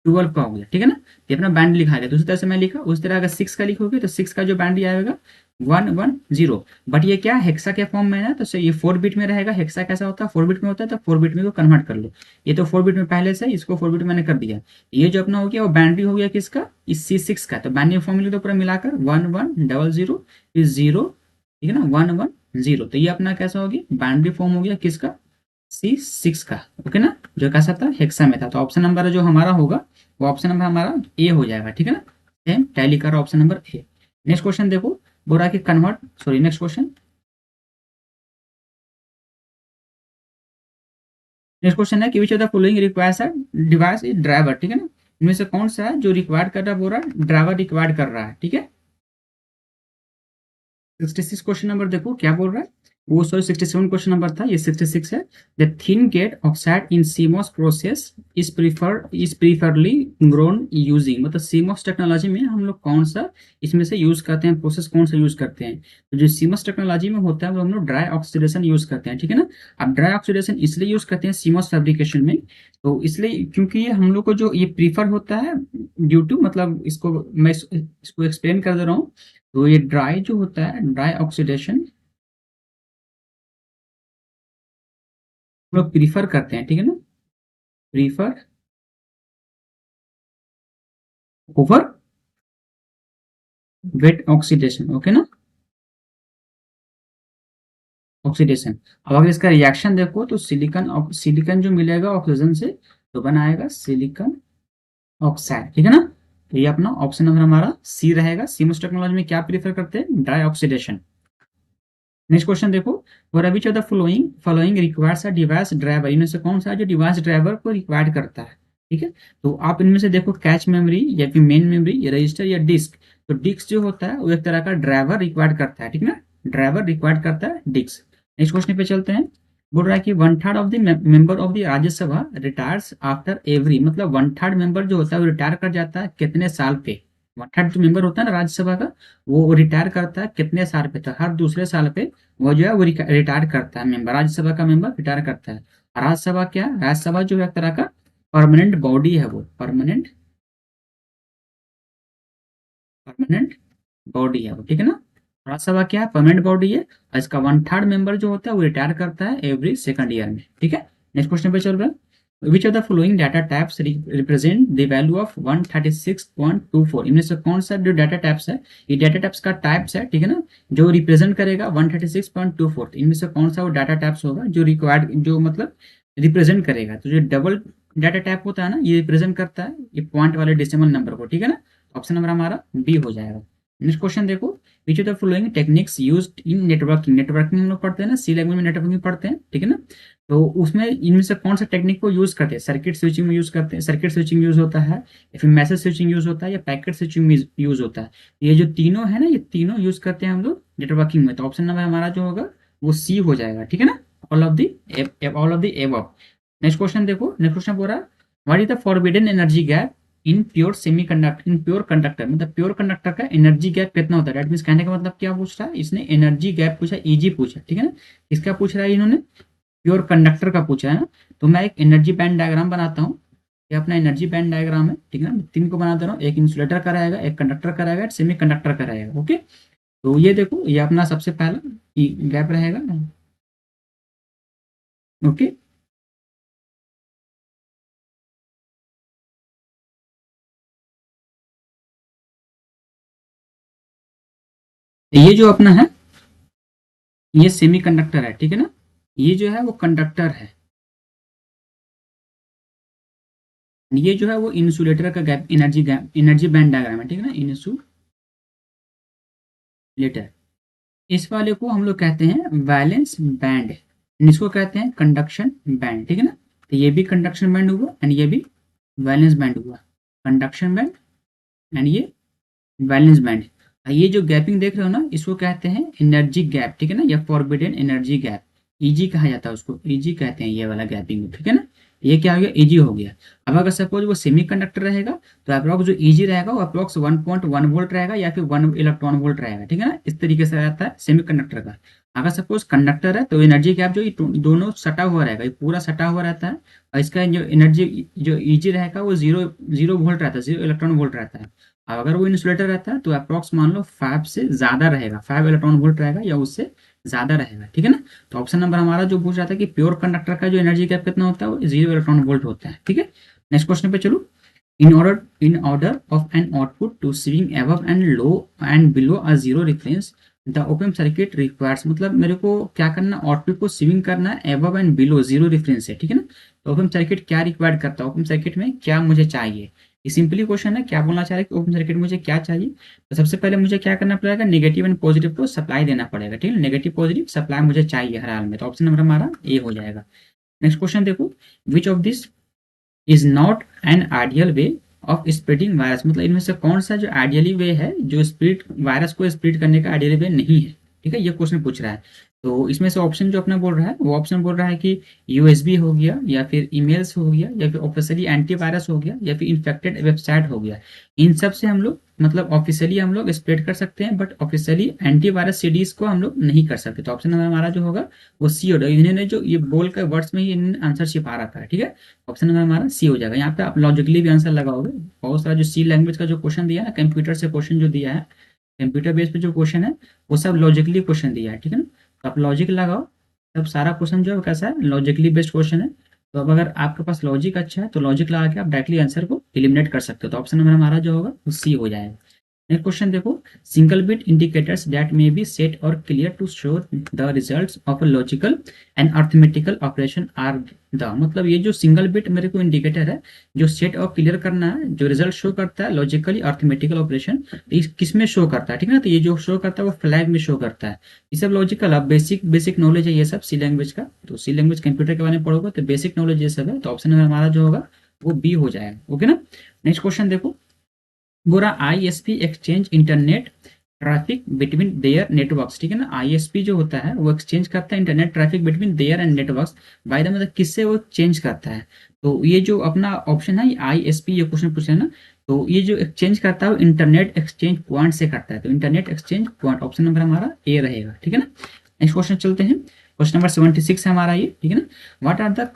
12 का हो गया, ठीक है ना। ये अपना बैंड लिखा गया, तो उसी तरह से मैं लिखा, उस तरह अगर 6 का लिखोगे तो 6 का जो बैंड आएगा 110। बट ये क्या हेक्सा के फॉर्म में है, तो ये 4 बिट में रहेगा। हेक्सा कैसा होता है, 4 बिट में होता है, तो 4 बिट में को कन्वर्ट कर लो। ये तो 4 बिट में पहले से, इसको 4 बिट में मैंने कर दिया। ये जो अपना हो गया वो बैंड्री हो गया किसका, इस C6 का। तो बैंड्री फॉर्म लिख दो पूरा मिलाकर 1100 इज 0, ठीक है ना, 110। तो ये अपना कैसा हो गया, बैंड्री फॉर्म हो गया किसका, C6 का, ओके ना, जो कैसा था हेक्सा में था। तो ऑप्शन नंबर जो हमारा होगा वो ऑप्शन नंबर हमारा ए हो जाएगा, ठीक है ना। सेम टैली कर option number A. Next question देखो, बोल रहा है कि convert, sorry next question, next question है कि which of the following requires a device is driver, ठीक है ना। इनमें से कौन सा है जो रिक्वायर्ड कर रहा है, बोल रहा है ड्राइवर रिक्वायर्ड कर रहा है, ठीक है। 66 क्वेश्चन नंबर देखो क्या बोल रहा है, वो सॉरी 67 क्वेश्चन नंबर था, ये 66 है। The thin gate oxide in CMOS process is preferably grown using, मतलब सीमॉस टेक्नोलॉजी में हम लोग कौन सा इसमें से यूज करते हैं, प्रोसेस कौन सा यूज करते हैं। तो जो सीमॉस टेक्नोलॉजी में होता है वो हम लोग ड्राई ऑक्सीडेशन यूज करते हैं, ठीक है ना। अब ड्राई ऑक्सीडेशन इसलिए यूज करते हैं सीमॉस फैब्रिकेशन में, तो इसलिए क्योंकि ये हम लोग को जो ये प्रीफर होता है ड्यू टू, मतलब इसको मैं इसको एक्सप्लेन कर दे रहा हूँ। तो ये ड्राई जो होता है, ड्राई ऑक्सीडेशन हम लोग प्रीफर करते हैं, ठीक है ना, prefer over weight oxidation, okay ना, ऑक्सीडेशन। अब अगर इसका रिएक्शन देखो तो सिलिकॉन सिलिकॉन जो मिलेगा ऑक्सीजन से, तो बनाएगा सिलिकॉन ऑक्साइड, ठीक है ना। तो ये अपना ऑप्शन नंबर हमारा सी रहेगा। सीमोस टेक्नोलॉजी में क्या प्रीफर करते हैं, ड्राई ऑक्सीडेशन। नेक्स्ट क्वेश्चन देखो, for which of the following requires a device driver, इनमें से कौन सा है जो डिवाइस ड्राइवर को रिक्वायर्ड करता है, ठीक है। तो आप इनमें से देखो, कैच मेमोरी या फिर मेन मेमोरी या रजिस्टर या डिस्क। तो डिस्क जो होता है वो एक तरह का ड्राइवर रिक्वायर्ड करता है, ठीक ना, ड्राइवर रिक्वायर्ड करता है डिस्क। नेक्स्ट क्वेश्चन पे चलते हैं। बोल रहा है कि 1/3 of the member of the Rajya Sabha retires after every, मतलब 1/3 मेंबर जो होता है वो रिटायर कर जाता है कितने साल पे। 1/3 जो मेंबर होता है ना राज्यसभा का, वो रिटायर करता है कितने साल पे, तो हर दूसरे साल पे वो जो है वो रिटायर करता है, मेंबर राज्यसभा का मेंबर रिटायर करता है। राज्यसभा क्या, राज्यसभा जो है एक तरह का परमानेंट बॉडी है, वो परमानेंट बॉडी है वो, ठीक है ना। राज्यसभा क्या है, परमानेंट बॉडी है, और इसका 1/3 मेंबर जो होता है वो रिटायर करता है एवरी सेकंड ईयर में, ठीक है। नेक्स्ट क्वेश्चन पे चल रहा है। विच of the following data types represent the value of 136.24, इनमें से कौन सा जो डाटा टाइप्स है, ये डाटा टाइप्स का टाइप्स है, ठीक है ना, जो रिप्रेजेंट करेगा 136.24, इनमें से कौन सा वो डाटा टाइप्स होगा जो रिक्वायर्ड, जो मतलब रिप्रेजेंट करेगा। तो जो डबल डाटा टाइप होता है ना, ये रिप्रेजेंट करता है ये पॉइंट वाले डेसिमल नंबर को, ठीक है ना। ऑप्शन नंबर हमारा बी हो जाएगा। नेक्स्ट क्वेश्चन देखो, which of the following techniques used in networking, networking हम लोग पढ़ते हैं ना, सी लैंग्वेज में नेटवर्किंग पढ़ते हैं, ठीक है ना। तो उसमें इनमें से कौन सा टेक्निक को यूज करते हैं, सर्किट स्विचिंग में यूज करते हैं, सर्किट स्विचिंग यूज होता है, या फिर मैसेज स्विचिंग यूज होता है, या पैकेट स्विचिंग में यूज होता है। ये जो तीनों है ना, ये तीनों यूज करते हैं हम लोग नेटवर्किंग में। तो ऑप्शन नंबर हमारा जो होगा वो सी हो जाएगा, ठीक है ना, all of the above. Next question देखो, नेक्स्ट क्वेश्चन बोल रहा है what is the forbidden energy gap in pure semiconductor, in pure conductor, मतलब प्योर कंडक्टर का एनर्जी गैप कितना होता है। दैट मींस कहने का मतलब क्या पूछ रहा है, इसने एनर्जी गैप पूछा, ईजी पूछा, ठीक है ना। इसका पूछ रहा है इन्होंने, प्योर कंडक्टर का पूछा है ना। तो मैं एक एनर्जी बैंड डायग्राम बनाता हूँ, ये अपना एनर्जी बैंड डायग्राम है, ठीक है ना। तीन को बना दे रहा हूँ, एक इंसुलेटर का रहेगा, एक कंडक्टर का रहेगा, एक सेमी कंडक्टर का रहेगा, ओके। तो ये देखो, ये अपना सबसे पहला गैप रहेगा, ओके। ये जो अपना है ये सेमी कंडक्टर है, ठीक है ना। ये जो है वो कंडक्टर है, ये जो है वो इंसुलेटर का गैप एनर्जी बैंड डायग्राम है, ठीक है ना, इंसुलेटर। इस वाले को हम लोग कहते हैं वैलेंस बैंड, इसको कहते हैं कंडक्शन बैंड, ठीक है ना। तो ये भी कंडक्शन बैंड हुआ एंड ये भी वैलेंस बैंड हुआ, कंडक्शन बैंड एंड ये वैलेंस बैंड। ये जो गैपिंग देख रहे हो ना, इसको कहते हैं एनर्जी गैप, ठीक है ना, या फॉरबिडन एनर्जी गैप, ईजी कहा जाता है उसको, ईजी कहते हैं ये वाला गैपिंग, ठीक है ना। ये क्या हो गया, ईजी हो गया। अब अगर सपोज वो सेमी कंडक्टर रहेगा, तो अप्रोक्स जो ईजी रहेगा वो अप्रोक्स 1.1 वोल्ट रहेगा या फिर 1 इलेक्ट्रॉन वोल्ट रहेगा, ठीक है ना। इस तरीके से रहता है सेमी कंडक्टर का। अगर सपोज कंडक्टर है तो एनर्जी गैप जो ये दोनों सटा हुआ रहेगा, ये पूरा सटा हुआ रहता है, और इसका जो एनर्जी जो ईजी रहेगा वो जीरो जीरो वोल्ट रहता है, 0 इलेक्ट्रॉन वोल्ट रहता है। अब अगर वो इंसुलेटर रहता है तो अप्रॉक्स मान लो 5 से ज्यादा रहेगा, 5 इलेक्ट्रॉन वोल्ट रहेगा या उससे ज्यादा रहेगा, ठीक है ना। तो ऑप्शन नंबर हमारा जो पूछ रहा था कि प्योर कंडक्टर का जो एनर्जी गैप कितना होता है वो 0 इलेक्ट्रॉन वोल्ट होता है, ठीक है। नेक्स्ट क्वेश्चन पे चलो। In order of an output to swing above and low and below a zero reference, the open circuit requires, मतलब मेरे को क्या करना, आउटपुट को स्विंग करना है above and below zero reference है, ठीक है ना। तो ओपन सर्किट क्या रिक्वायर्ड करता है, ओपन सर्किट में क्या मुझे चाहिए। ये सिंपली क्वेश्चन है, क्या बोलना चाह रहा है कि ओपन सर्किट मुझे क्या चाहिए। तो सबसे पहले मुझे क्या करना पड़ेगा, नेगेटिव एंड पॉजिटिव को सप्लाई देना पड़ेगा, ठीक है, नेगेटिव पॉजिटिव सप्लाई मुझे चाहिए हर हाल में। तो ऑप्शन नंबर हमारा ए हो जाएगा। नेक्स्ट क्वेश्चन देखो, which of this is not an ideal way of spreading virus, मतलब इनमें से कौन सा जो आइडियली वे है जो स्प्रेड वायरस को स्प्रेड करने का आइडियली वे नहीं है, ठीक है, ये क्वेश्चन पूछ रहा है। तो इसमें से ऑप्शन जो अपना बोल रहा है वो ऑप्शन बोल रहा है कि यूएसबी हो गया, या फिर ईमेल्स हो गया, या फिर ऑफिशियली एंटीवायरस हो गया, या फिर इन्फेक्टेड वेबसाइट हो गया। इन सब से हम लोग मतलब ऑफिशियली हम लोग स्प्रेड कर सकते हैं, बट ऑफिशियली एंटीवायरस सीडीज को हम लोग नहीं कर सकते। तो ऑप्शन नंबर हमारा जो होगा वो सी हो जाएगा। इन्होंने जो ये बोल कर वर्ड्स में ही इन्होंने आंसर छिपा रखा है, ठीक है। ऑप्शन नंबर हमारा सी हो जाएगा। यहाँ पे आप लॉजिकली भी आंसर लगाओगे, बहुत सारा जो सी लैंग्वेज का जो क्वेश्चन दिया है ना, कंप्यूटर से क्वेश्चन जो दिया है, कंप्यूटर बेस पे जो क्वेश्चन है वो सब लॉजिकली क्वेश्चन दिया है, ठीक है ना। तो आप लॉजिक लगाओ, तब सारा क्वेश्चन जो है कैसा है, लॉजिकली बेस्ड क्वेश्चन है। तो अब अगर आपके पास लॉजिक अच्छा है तो लॉजिक लगा के आप डायरेक्टली आंसर को एलिमिनेट कर सकते हो। तो ऑप्शन नंबर हमारा जो होगा वो सी हो जाएगा। नेक्स्ट क्वेश्चन देखो, single bit indicators that may be set or clear to show the results of a logical and arithmetical operation are the, मतलब ये जो सिंगल बिट मेरे को इंडिकेटर है जो सेट और क्लियर करना है, जो रिजल्ट शो करता है लॉजिकली अर्थमेटिकल ऑपरेशन, किस में शो करता है, ठीक है ना। तो ये जो शो करता है वो फ्लैग में शो करता है। ये सब लॉजिकल, अब बेसिक बेसिक नॉलेज है ये सब सी लैंग्वेज का, तो सी लैंग्वेज कंप्यूटर के बारे में पढ़ोगे तो बेसिक नॉलेज ये सब है, तो ऑप्शन नंबर हमारा जो होगा वो बी हो जाएगा। ओके ना। नेक्स्ट क्वेश्चन देखो, बोरा ISP exchange internet traffic between their networks, ठीक है ना। आईएसपी जो होता है वो एक्सचेंज करता है internet traffic between there and networks by the, मतलब किससे वो चेंज करता है। तो ये जो अपना ऑप्शन है आईएसपी, ये क्वेश्चन पूछा है ना, तो ये जो एक्सचेंज करता है वो इंटरनेट एक्सचेंज पॉइंट से करता है, तो internet exchange point option number हमारा ए रहेगा, ठीक है ना। नेक्स्ट क्वेश्चन चलते हैं, क्वेश्चन नंबर 76 है हमारा ये, ठीक है ना। What are the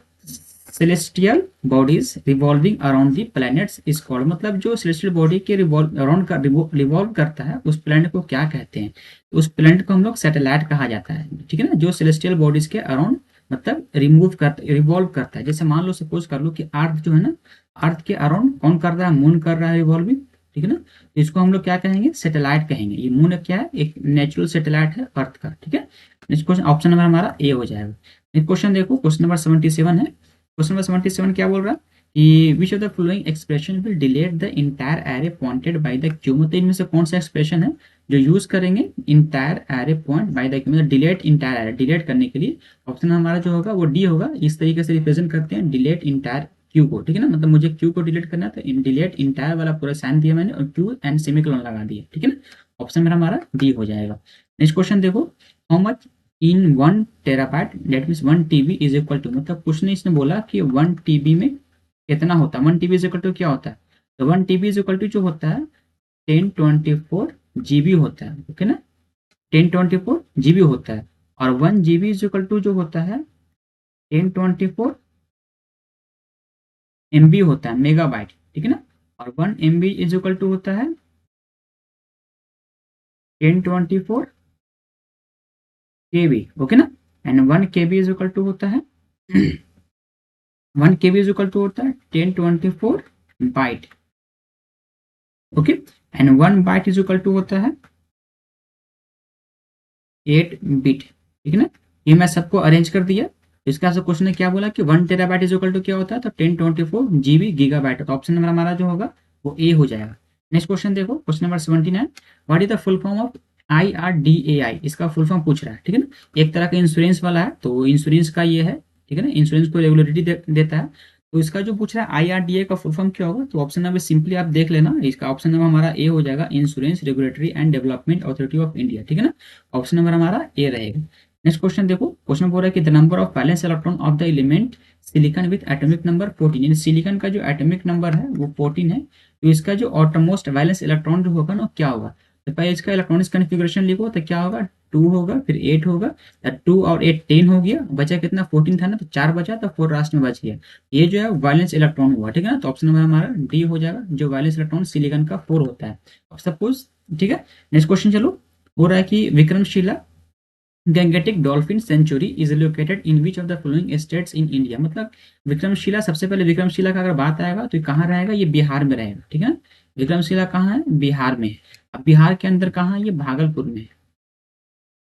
celestial bodies revolving around the planets is called, मतलब जो सेलेस्टियल बॉडी के रिवॉल्व करता है उस प्लैनेट को क्या कहते हैं, तो उस प्लैनेट को हम लोग सैटेलाइट कहा जाता है, ठीक है ना। जो सेलेस्टियल बॉडीज के अराउंड मतलब रिवॉल्व करता है, जैसे मान लो सपोज कर लो कि अर्थ जो है ना, अर्थ के अराउंड कौन कर रहा है, मून कर रहा है रिवॉल्विंग, ठीक है ना। तो इसको हम लोग क्या कहेंगे, सैटेलाइट कहेंगे। ये मून क्या है, एक नेचुरल सैटेलाइट है अर्थ का, ठीक है। नेक्स्ट क्वेश्चन ऑप्शन नंबर हमारा ए हो जाएगा। नेक्स्ट क्वेश्चन देखो, क्वेश्चन नंबर 77 है। क्वेश्चन नंबर 77 क्या बोल रहा है कि which of the following expression will delete the entire array pointed by the Q, मतलब इनमें से कौन सा एक्सप्रेशन है जो यूज करेंगे entire array point by the Q, मतलब डिलीट इंटायर एरे, डिलीट करने के लिए ऑप्शन हमारा जो होगा वो डी होगा। इस तरीके से रिप्रेजेंट करते हैं डिलीट इंटायर क्यू को, ठीक है ना। मतलब मुझे क्यू को डिलीट करना है तो डिलीट इंटायर वाला पूरा साइन दिया मैंने और क्यू एंड सेमीकोलन लगा दिया, ठीक है ना। ऑप्शन में हमारा डी हो जाएगा। नेक्स्ट क्वेश्चन देखो, how much in 1 terabyte that means 1 TB is equal to, मतलब कुछ ने इसने बोला कि 1 TB में कितना होता है, 1 TB इज इक्वल टू क्या होता है, तो 1 TB इज इक्वल टू जो होता है 1024 GB होता है, ओके ना। 1024 GB होता है, और 1 GB इज इक्वल टू जो होता है 1024 MB होता है, मेगाबाइट, ठीक है ना। और 1 MB इज इक्वल टू होता है 1024 KB, ओके ना। And 1 KB is equal to होता है 1 KB इज इक्वल टू होता है 1024 byte, okay. And 1 byte is equal to होता है 8 बिट, ठीक है ना। ये मैं सबको अरेंज कर दिया। इसका सब क्वेश्चन ने क्या बोला कि 1 टेराबाइट इज इक्वल टू क्या होता है, तो 1024 GB गीगाबाइट, तो ऑप्शन नंबर हमारा जो होगा वो ए हो जाएगा। नेक्स्ट क्वेश्चन देखो, question number 79, what is the full form of IRDAI, इसका फुल फॉर्म पूछ रहा है, ठीक है ना। एक तरह का इंश्योरेंस वाला है, तो इंश्योरेंस का ये है, ठीक है ना, इंश्योरेंस को रेगुलरिटी देता है। तो इसका जो पूछ रहा है IRDA का फुल फॉर्म क्या होगा, तो ऑप्शन नंबर सिंपली आप देख लेना, इसका ऑप्शन नंबर हमारा ए हो जाएगा, insurance regulatory and development authority of India, ठीक है ना। ऑप्शन नंबर हमारा ए रहेगा। नेक्स्ट क्वेश्चन देखो, क्वेश्चन बोल रहा है कि the number of valence electron of the element silicon with atomic number 14, यानी सिलिकॉन का जो एटॉमिक नंबर है वो 14 है, तो इसका जो ऑटोमोस्ट वैलेंस इलेक्ट्रॉन जो होगा ना क्या होगा, तो पहले इसका इलेक्ट्रॉनिक्स कन्फिग्रेशन लिखो तो क्या होगा, 2 होगा, फिर 8 होगा, 2 और 8 10 हो गया, बचा कितना 14 था ना, तो 4 बचा, तो 4 लास्ट में बच गया। ये जो है वैलेंस इलेक्ट्रॉन हुआ, ठीक है ना। तो ऑप्शन नंबर हमारा डी हो जाएगा, जो वैलेंस इलेक्ट्रॉन सिलिकॉन का 4 होता है। अब सपोज, ठीक है। नेक्स्ट क्वेश्चन चलो, हो रहा है कि Vikramshila Gangetic dolphin sanctuary is located in which of the following states in India, मतलब विक्रमशिला, सबसे पहले विक्रमशिला का अगर बात आएगा तो ये कहाँ रहेगा, ये बिहार में रहेगा, ठीक है ना। विक्रमशिला कहाँ है, बिहार में है। अब बिहार के अंदर कहाँ है, ये भागलपुर में है,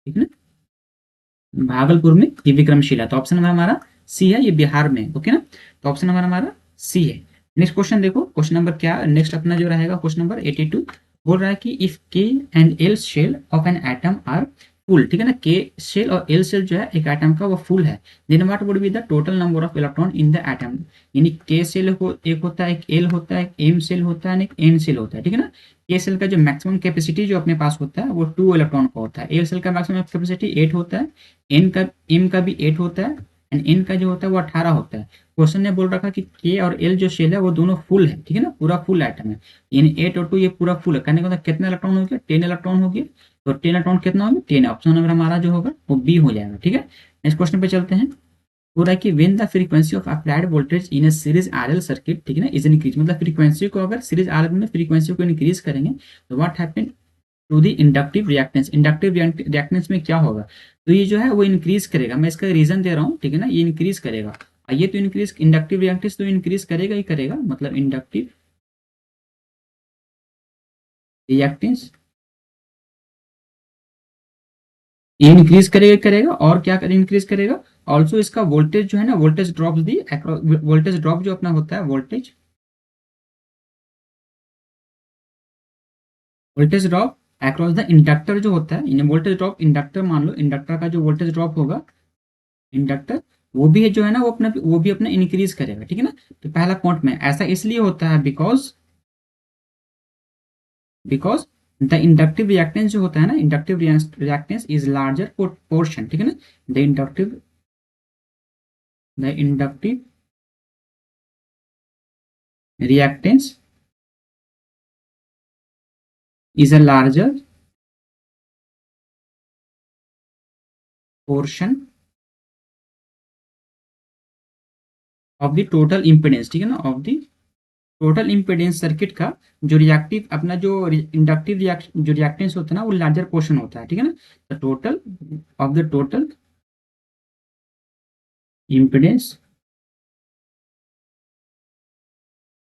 ठीक है ना, भागलपुर में ये विक्रमशिला, तो ऑप्शन नंबर हमारा सी है, ये बिहार में है, ओके ना। तो ऑप्शन नंबर हमारा सी है। नेक्स्ट क्वेश्चन देखो, क्वेश्चन नंबर क्या नेक्स्ट अपना जो रहेगा, क्वेश्चन नंबर 82 बोल रहा है कि if K and L shell of an atom are full, ठीक है ना, के शेल और एल शेल जो है एक एटम का वो फुल है, then what would be the total number of electron in the atom, यानी के शेल एक होता है, एक एल होता है, एक एम शेल होता है, एक एन शेल होता है, ठीक है ना। के सेल का जो मैक्सिमम कैपेसिटी जो अपने पास होता है वो 2 इलेक्ट्रॉन का होता है, एल सेल का मैक्सिमम कैपेसिटी 8 होता है, एम का भी 8 होता है, एंड एन का जो होता है वो 18 होता है। क्वेश्चन ने बोल रखा कि के और एल जो शेल है वो दोनों फुल है, ठीक है ना, पूरा फुल एटम है, यानी 8 और 2 ये पूरा फुल है, कहने का मतलब कितना इलेक्ट्रॉन हो गया, 10 इलेक्ट्रॉन हो गया, तो 10 इलेक्ट्रॉन कितना हो गया, 10, ऑप्शन नंबर हमारा जो होगा वो बी हो जाएगा, ठीक है। नेक्स्ट क्वेश्चन पे चलते हैं, हो रहा है कि when the frequency of applied voltage in a series RL circuit, ठीक है ना, इज इंक्रीज, मतलब फ्रीक्वेंसी को अगर सीरीज आरएल में फ्रीक्वेंसी को इंक्रीज करेंगे तो what happen to the inductive reactance, inductive reactance में क्या होगा, तो ये जो है वो इंक्रीज करेगा, मैं इसका रीजन दे रहा हूँ, ठीक है ना, ये इंक्रीज करेगा, ये तो इंक्रीज इंडक्टिव रिएक्टेंस तो इंक्रीज करेगा ही करेगा, मतलब इंडक्टिव रिएक्टेंस इंक्रीज करेगा और क्या इंक्रीज करेगा, ऑल्सो इसका वोल्टेज जो है ना, वोल्टेज ड्रॉप दी, वोल्टेज ड्रॉप जो अपना होता है, voltage drop across the inductor जो होता है, वोल्टेज ड्रॉप इंडक्टर मान लो, इंडक्टर का जो वोल्टेज ड्रॉप होगा, इंडक्टर वो भी है जो है ना, वो भी अपना इंक्रीज करेगा, ठीक है ना। तो पहला पॉइंट में ऐसा इसलिए होता है बिकॉज द इंडक्टिव रिएक्टेंस जो होता है ना, inductive reactance is larger portion, ठीक है ना। The inductive reactance is a larger portion of the total impedance, ठीक है ना, of the total impedance circuit का जो रिएक्टिव अपना जो इंडक्टिव जो रिएक्टेंस होता है ना, वो लार्जर पोर्शन होता है, ठीक है ना। The total of the total impedance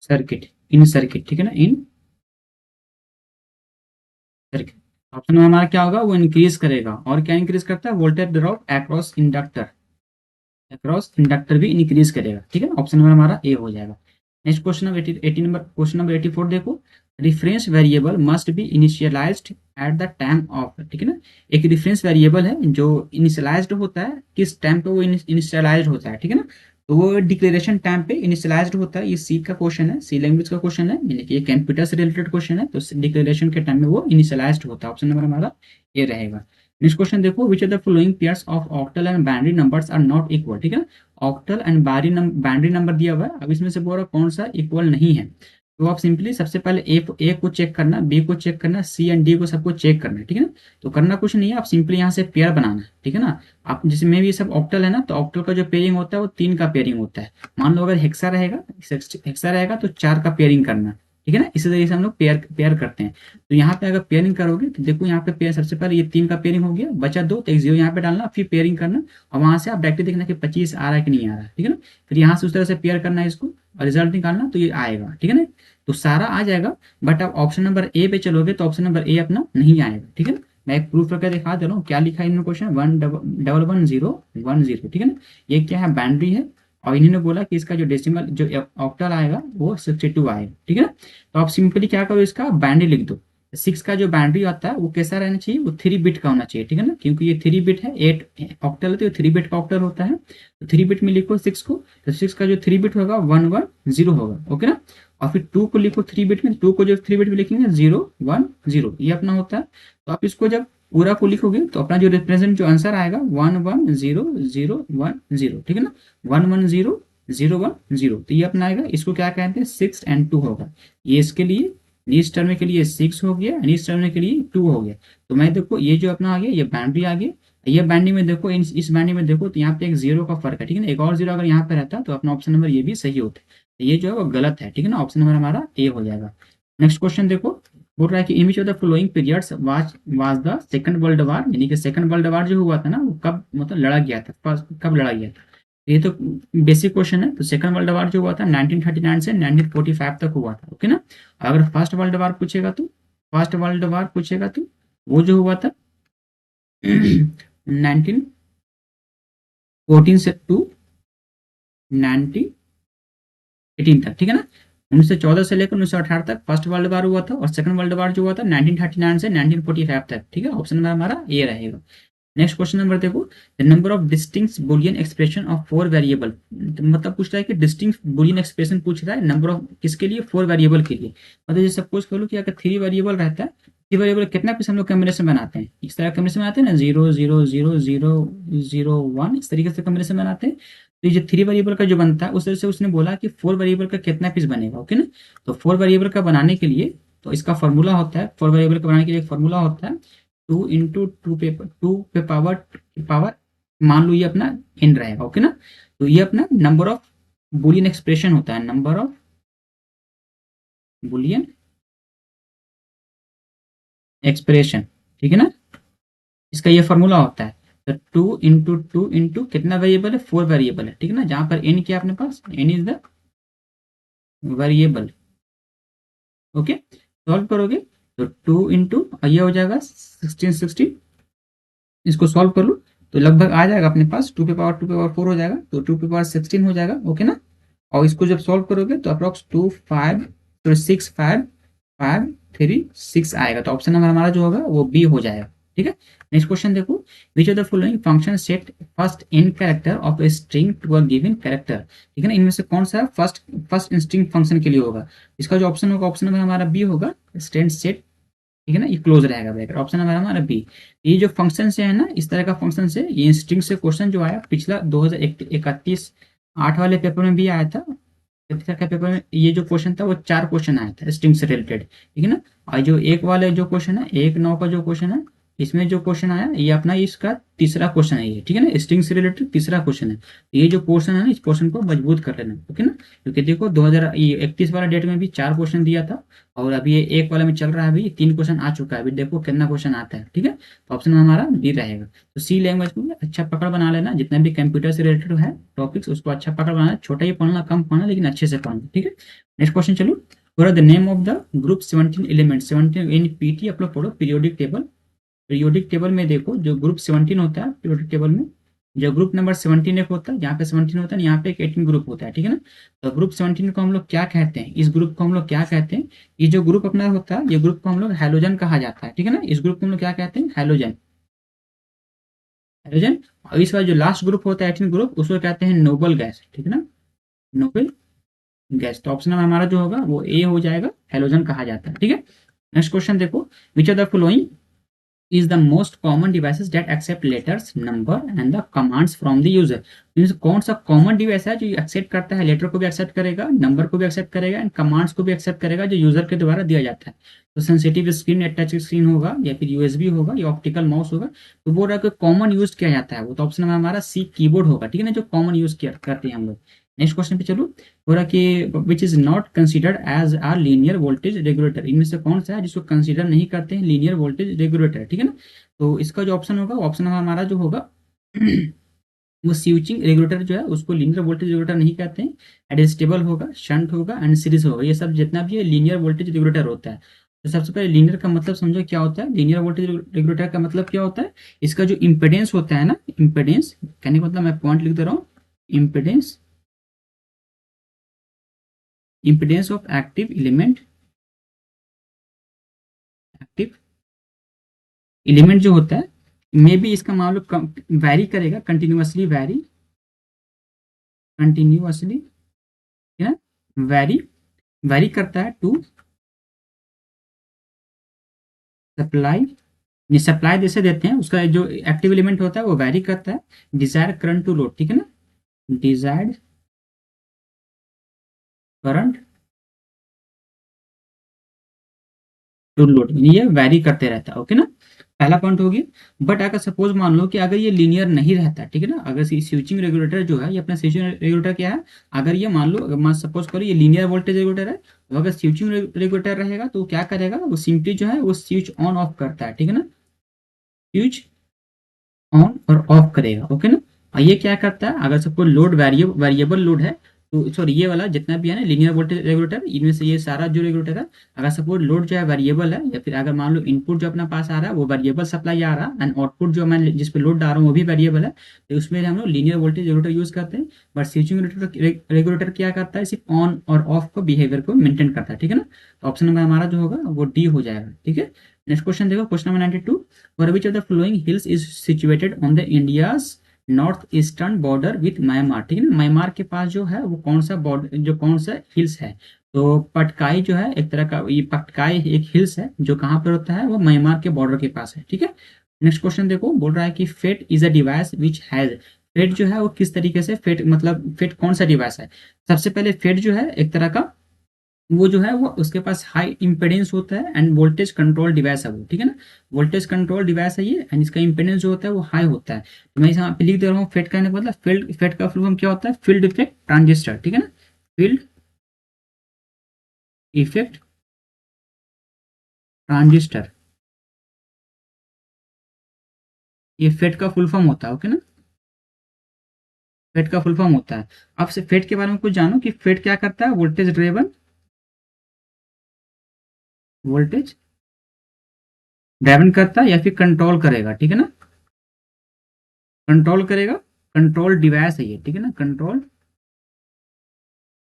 circuit in circuit, ठीक है ना, इन सर्किट। ऑप्शन में हमारा क्या होगा, वो इंक्रीज करेगा, और क्या इंक्रीज करता है, वोल्टेज ड्रॉप अक्रॉस इंडक्टर भी इंक्रीज करेगा, ठीक है। ऑप्शन नंबर हमारा ए हो जाएगा। Next question number 80 number, question number 84 देखो, reference variable must be initialised at the time of, ठीक है ना। एक रिफरेंस वेरिएबल है जो इनिशियलाइज्ड होता है, किस टाइम पे वो इनिशियलाइज्ड होता है, ठीक है ना। तो वो डिक्लेरेशन टाइम पे इनिशियलाइज्ड होता है। ये सी का क्वेश्चन है, सी लैंग्वेज का क्वेश्चन है, यानी कि ये कंप्यूटर से रिलेटेड क्वेश्चन है, तो डिक्लेरेशन के टाइम में वो इनिशियलाइज्ड होता है। ऑप्शन नंबर हमारा ये रहेगा। नेक्स्ट क्वेश्चन देखो, which are the following pairs of octal and binary numbers are not equal, ठीक है ना। ऑक्टल एंड बाइनरी नंबर दिया हुआ है, अब इसमें से बोल कौन सा इक्वल नहीं है। तो आप सिंपली सबसे पहले ए को चेक करना, बी को चेक करना, सी एंड डी को सबको चेक करना है, ठीक है ना। तो करना कुछ नहीं है, आप सिंपली यहाँ से पेयर बनाना है, ठीक है ना। आप जिसमें भी ये सब ऑक्टल है ना, तो ऑक्टल का जो पेयरिंग होता है वो 3 का पेयरिंग होता है। मान लो अगर हेक्सा रहेगा तो 4 का पेयरिंग करना, ठीक है ना। इसी तरीके से हम लोग पेयर पेयर करते हैं। तो यहाँ पे अगर पेयरिंग करोगे तो देखो यहाँ पे पेयर, सबसे पहले ये 3 का पेयरिंग हो गया, बचा 2, तो एक 0 यहाँ पे डालना, फिर पेयरिंग करना, और वहां से आप डायरेक्टली देखना कि 25 आ रहा है कि नहीं आ रहा है, ठीक है ना। फिर यहाँ से उस तरह से पेयर करना है इसको, और रिजल्ट निकालना, तो ये आएगा, ठीक है ना। तो सारा आ जाएगा, बट आप ऑप्शन नंबर ए पे चलोगे तो ऑप्शन नंबर ए अपना नहीं आएगा, ठीक है ना। मैं एक प्रूफ करके दिखा दे रहा हूँ, क्या लिखा है इन्होंने क्वेश्चन, 1110110, ठीक है ना। ये क्या है, बाइनरी है, और इन्होंने बोला कि इसका जो डेसिमल जो ऑक्टल आएगा वो 62 आएगा, ठीक है ना। तो आप सिंपली क्या करो, इसका बाइनरी लिख दो। 6 का जो बाइनरी आता है वो कैसा रहना चाहिए, वो 3 बिट का होना चाहिए, ठीक है ना, क्योंकि ये 3 बिट है, 8 ऑक्टल है तो ये 3 बिट का ऑक्टल होता है। तो 3 बिट में लिखो 6 को, तो 6 का जो 3 बिट होगा 110 होगा, ओके ना। और फिर 2 को लिखो 3 बिट में, 2 को जो 3 बिट में लिखेंगे 010, ये अपना होता है। तो आप इसको जब पूरा को लिखोगे तो अपना जो रिप्रेजेंट जो आंसर आएगा 110 ठीक है ना, 110 तो ये अपना आएगा, इसको क्या कहते हैं, 6 and 2 होगा। ये इसके लिए नीच टर्म के लिए 6 हो गया, नीच टर्म के लिए 2 हो गया। तो मैं देखो ये जो अपना आ गया, ये बाउंड्री आ गया, ये बाइंडिंग में देखो, इस बाइंडिंग में देखो, तो यहाँ पे एक 0 का फर्क है, ठीक है ना। एक और 0 अगर यहाँ पे रहता तो अपना ऑप्शन नंबर ये भी सही होता। तो ये जो है वो गलत है, ठीक है ना। ऑप्शन नंबर हमारा ए हो जाएगा। नेक्स्ट क्वेश्चन देखो, बोल रहा है कि in which of the following periods was the second world war, यानी कि सेकंड वर्ल्ड वार जो हुआ था ना, वो कब मतलब लड़ा गया था, कब लड़ा गया था। ये तो बेसिक क्वेश्चन है। तो सेकंड वर्ल्ड वार जो हुआ था 1939 से 1945 तक हुआ था, ओके ना। अगर फर्स्ट वर्ल्ड वार पूछेगा तो वो जो हुआ था 1914 से टू 1918 तक, ठीक है ना। 1914 से लेकर 1918 तक फर्स्ट वर्ल्ड वार हुआ था, और सेकंड वर्ल्ड वार जो हुआ था 1939 से 1945 तक, ठीक है। ऑप्शन नंबर हमारा ये रहेगा। नेक्स्ट क्वेश्चन नंबर देखो, the number of distinct Boolean expression of 4 variable, मतलब पूछ रहा है कि डिस्टिंक्ट बुलियन एक्सप्रेशन पूछ रहा है नंबर ऑफ किसके लिए, 4 वेरिएबल के लिए। मतलब जैसे सपोज करो कि अगर 3 वेरिएबल रहता है, 3 वेरिएबल कितना पीस हम लोग कम्बिनेशन बनाते हैं, इस तरह कम्बिनेशन बनाते हैं ना, 0 0 0 0 0 1, इस तरीके से कम्बिनेशन बनाते हैं। तो ये जो 3 वेरिएबल का जो बनता है, उस तरह से उसने बोला कि 4 वेरिएबल का कितना पीस बनेगा, ओके ना। तो 4 वेरिएबल का बनाने के लिए, तो इसका फॉर्मूला होता है, 4 वेरिएबल का बनाने के लिए एक फॉर्मूला होता है, 2 पे पावर मान लो ये अपना n रहेगा, ओके ना। तो ये अपना नंबर ऑफ बुलियन एक्सप्रेशन होता है, नंबर ऑफ बुलियन एक्सप्रेशन, ठीक है ना। इसका ये फॉर्मूला होता है, तो 2 × 2 × कितना वेरिएबल है, 4 वेरिएबल है, ठीक है ना। जहां पर n क्या अपने पास, n is the variable, okay. Solve करोगे तो 2 इंटू ये हो जाएगा 16 इसको सॉल्व कर लो तो लगभग आ जाएगा अपने पास 2 पे पावर 4 हो जाएगा, तो 2 पे पावर 16 हो जाएगा, ओके ना। और इसको जब सॉल्व करोगे तो अप्रोक्स 2 5 तो 6 5 5 3 6 आएगा, तो ऑप्शन नंबर हमारा जो होगा वो बी हो जाएगा, ठीक है। नेक्स्ट क्वेश्चन देखो, which of the following function set first in character of a string to a given character, ठीक है ना, इनमें से कौन सा फर्स्ट फर्स्ट स्ट्रिंग फंक्शन के लिए होगा। इसका जो ऑप्शन होगा, ऑप्शन नंबर हमारा बी होगा, स्ट्रिंग सेट, ठीक है ना, ये क्लोज रहेगा ब्रैकेट, ऑप्शन नंबर हमारा बी। ये जो फंक्शन से है ना, इस तरह का फंक्शन से ये स्ट्रिंग से क्वेश्चन जो आया पिछला 2031 8 वाले पेपर में भी आया था, पिछले का पेपर में ये जो क्वेश्चन था वो 4 क्वेश्चन आया था स्ट्रिंग से रिलेटेड, ठीक है ना। और जो एक वाले जो क्वेश्चन है 1 9 का जो क्वेश्चन है, इसमें जो क्वेश्चन आया ये अपना इसका तीसरा क्वेश्चन है ये, ठीक है ना, स्ट्रिंग से रिलेटेड तीसरा क्वेश्चन है। ये जो पोर्शन है ना, इस पोर्शन को मजबूत कर लेना, ओके ना, क्योंकि देखो 2031 वाला डेट में भी 4 क्वेश्चन दिया था, और अभी ये एक वाले में चल रहा है, अभी 3 क्वेश्चन आ चुका है, अभी देखो कितना क्वेश्चन आता है, ठीक है। तो ऑप्शन हमारा बी रहेगा। तो सी लैंग्वेज को अच्छा पकड़ बना लेना, जितना भी कंप्यूटर से रिलेटेड है टॉपिक्स उसको अच्छा पकड़ बनाना, छोटा ही पढ़ना, कम पढ़ना, लेकिन अच्छे से पढ़ना, ठीक है। नेक्स्ट क्वेश्चन चलो, what are the name of the group 17 element, 17 in PT आप लोग पढ़ो पीरियोडिक टेबल। पीरियोडिक टेबल में देखो जो ग्रुप 17 होता है पीरियोडिक टेबल में, जो ग्रुप नंबर 17 एक होता है, यहाँ पे 17 होता है, यहाँ पे एक 18 ग्रुप होता है, ठीक है ना। तो ग्रुप 17 को हम लोग क्या कहते हैं, इस ग्रुप को हम लोग क्या कहते हैं, ये जो ग्रुप अपना होता है, ये ग्रुप को हम लोग हैलोजन कहा जाता है, ठीक है ना, इस ग्रुप को हम लोग क्या कहते हैं, हैलोजन, हैलोजन। और इस बार जो लास्ट ग्रुप होता है 18 ग्रुप, उसको कहते हैं नोबल गैस, ठीक है ना, नोबल गैस। तो ऑप्शन हमारा जो होगा वो ए हो जाएगा, हैलोजन कहा जाता है, ठीक है। नेक्स्ट क्वेश्चन देखो, which are the following is the most common devices that accept letters, number and the commands from the user। Means कौन सा कॉमन डिवाइस है जो एक्सेप्ट करता है, लेटर को भी एक्सेप्ट करेगा, नंबर को भी एक्सेप्ट करेगा एंड कमांड्स को भी एक्सेप्ट करेगा, जो यूजर के द्वारा दिया जाता है। तो सेंसिटिव स्क्रीन या टच स्क्रीन होगा, या फिर यूएसबी होगा, या ऑप्टिकल माउस होगा। तो बोल रहा है कि कॉमन यूज किया जाता है वो, तो ऑप्शन में हमारा सी कीबोर्ड होगा, ठीक है ना, जो कॉमन यूज किया करते हैं हम लोग। नेक्स्ट क्वेश्चन पे चलो, हो रहा कि which is not considered as are linear voltage regulator, इनमें से कौन सा है जिसको कंसिडर नहीं करते हैं लीनियर वोल्टेज रेगुलेटर, ठीक है ना। तो इसका जो ऑप्शन होगा, ऑप्शन हमारा जो होगा वो स्विचिंग रेगुलेटर जो है उसको लीनियर वोल्टेज रेगुलेटर नहीं कहते हैं, एडजस्टेबल होगा, शंट होगा एंड सीरीज होगा, ये सब जितना भी है लीनियर वोल्टेज रेगुलेटर होता है। तो सबसे पहले लीनियर का मतलब समझो क्या होता है, लीनियर वोल्टेज रेगुलेटर का मतलब क्या होता है, इसका जो इम्पेडेंस होता है ना, इम्पेडेंस कहने का मतलब मैं पॉइंट लिख दे रहा हूँ, impedance, impedance of active element, active element जो होता है, मे बी इसका मान लो वैरी करेगा, कंटिन्यूअसली वैरी, कंटिन्यूअसली, है वैरी, वैरी करता है टू सप्लाई, ये सप्लाई जैसे देते हैं उसका जो एक्टिव एलिमेंट होता है वो वैरी करता है, डिजायर करंट टू लोड, ठीक है ना, डिजायर्ड करंट टू लोड, ये वैरी करते रहता है, ओके ना। पहला पॉइंट हो गया। बट अगर सपोज मान लो कि अगर ये लीनियर नहीं रहता, ठीक है ना, अगर स्विचिंग रेगुलेटर जो है, ये अपना स्विचिंग रेगुलेटर क्या है, अगर ये मान लो, मान सपोज करो ये लीनियर वोल्टेज रेगुलेटर है, तो अगर स्विचिंग रेगुलेटर रहेगा तो क्या करेगा, वो सिंपली जो है वो स्विच ऑन ऑफ करता है, ठीक है ना, स्विच ऑन और ऑफ करेगा, ओके ना। और ये क्या करता है, अगर सबको लोड वेरिएबल लोड है, तो सॉरी ये वाला जितना भी है ना लीनियर वोल्टेज रेगुलेटर, इनमें से ये सारा जो रेगुलेटर है, अगर सपोज लोड जो है वेरिएबल है, या फिर अगर मान लो इनपुट जो अपना पास आ रहा है वो वेरिएबल सप्लाई आ रहा है, एंड आउटपुट जो मैं जिस पे लोड डाल रहा हूँ वो भी वेरिएबल है, तो उसमें हम लोग लीनियर वोल्टेज रेगुलेटर यूज करते हैं। बट स्विचिंग रेगुलेटर क्या करता है, सिर्फ ऑन और ऑफ को बिहेवियर को मेंटेन करता है, ठीक है ना। तो ऑप्शन नंबर हमारा जो होगा वो डी हो जाएगा, ठीक है। नेक्स्ट क्वेश्चन देखो, question number 92, for which of the following hills is situated on the India's north eastern border with Myanmar, ठीक है ना, म्यांमार के पास जो है वो कौन सा बॉर्डर, जो कौन सा हिल्स है, तो पटकाई जो है एक तरह का, ये पटकाई एक हिल्स है जो कहाँ पर होता है, वो म्यांमार के बॉर्डर के पास है, ठीक है। नेक्स्ट क्वेश्चन देखो, बोल रहा है कि FET is a device which has, FET जो है वो किस तरीके से, फेट मतलब फेट कौन सा डिवाइस है। सबसे पहले फेट जो है एक तरह का, वो जो है वो उसके पास हाई इम्पेडेंस होता है एंड वोल्टेज कंट्रोल डिवाइस है वो, ठीक है ना, वोल्टेज कंट्रोल डिवाइस है ये, एंड इसका इम्पेडेंस जो होता है वो हाई होता है। तो मैं यहाँ पे लिख दे रहा हूँ फेट कहने का मतलब, फील्ड, फेट का फुल फॉर्म क्या होता है, फील्ड इफेक्ट ट्रांजिस्टर, ठीक है ना, फील्ड इफेक्ट ट्रांजिस्टर, ये फेट का फुल फॉर्म होता है, ओके ना, फेट का फुल फॉर्म होता है। अब से फेट के बारे में कुछ जानो कि फेट क्या करता है, वोल्टेज ड्रिवन, वोल्टेज ड्राइवन करता है या फिर कंट्रोल करेगा, ठीक है ना, कंट्रोल करेगा, कंट्रोल डिवाइस है ये, ठीक है ना, कंट्रोल,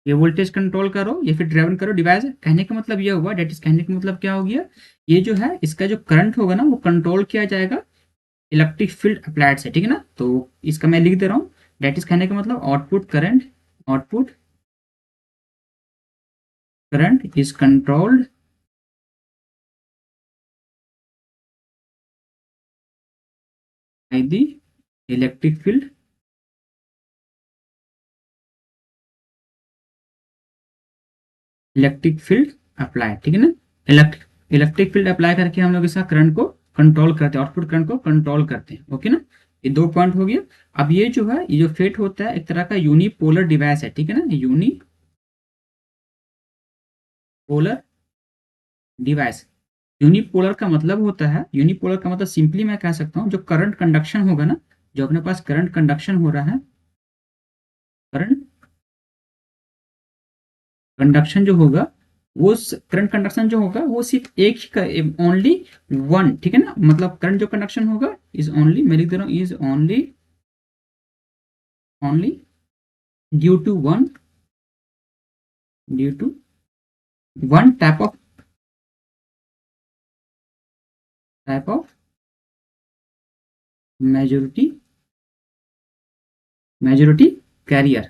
ये वोल्टेज कंट्रोल करो या फिर ड्राइवन करो डिवाइस है। कहने का मतलब ये हुआ, डेट इज कहने का मतलब क्या हो गया, ये जो है इसका जो करंट होगा ना वो कंट्रोल किया जाएगा इलेक्ट्रिक फील्ड अप्लाइड से, ठीक है ना। तो इसका मैं लिख दे रहा हूँ, डेट इज कहने का मतलब output current, output current is controlled by the electric field, electric field apply, ठीक है ना। इलेक्ट्रिक फील्ड अप्लाई करके हम लोग इसका करंट को कंट्रोल करते हैं, आउटपुट करंट को कंट्रोल करते हैं, ओके ना। ये दो पॉइंट हो गया। अब ये जो है, ये जो फेट होता है एक तरह का यूनिपोलर डिवाइस है, ठीक है ना, यूनिपोलर डिवाइस। यूनिपोलर का मतलब होता है, यूनिपोलर का मतलब सिंपली मैं कह सकता हूँ, जो करंट कंडक्शन होगा ना, जो अपने पास करंट कंडक्शन हो रहा है, करंट कंडक्शन जो होगा, वो करंट कंडक्शन जो होगा वो सिर्फ एक ही, ओनली वन, ठीक है ना, मतलब करंट जो कंडक्शन होगा इज ओनली, मैं लिख दे रहा हूँ, is only, only due to one, due to one type of majority, majority carrier.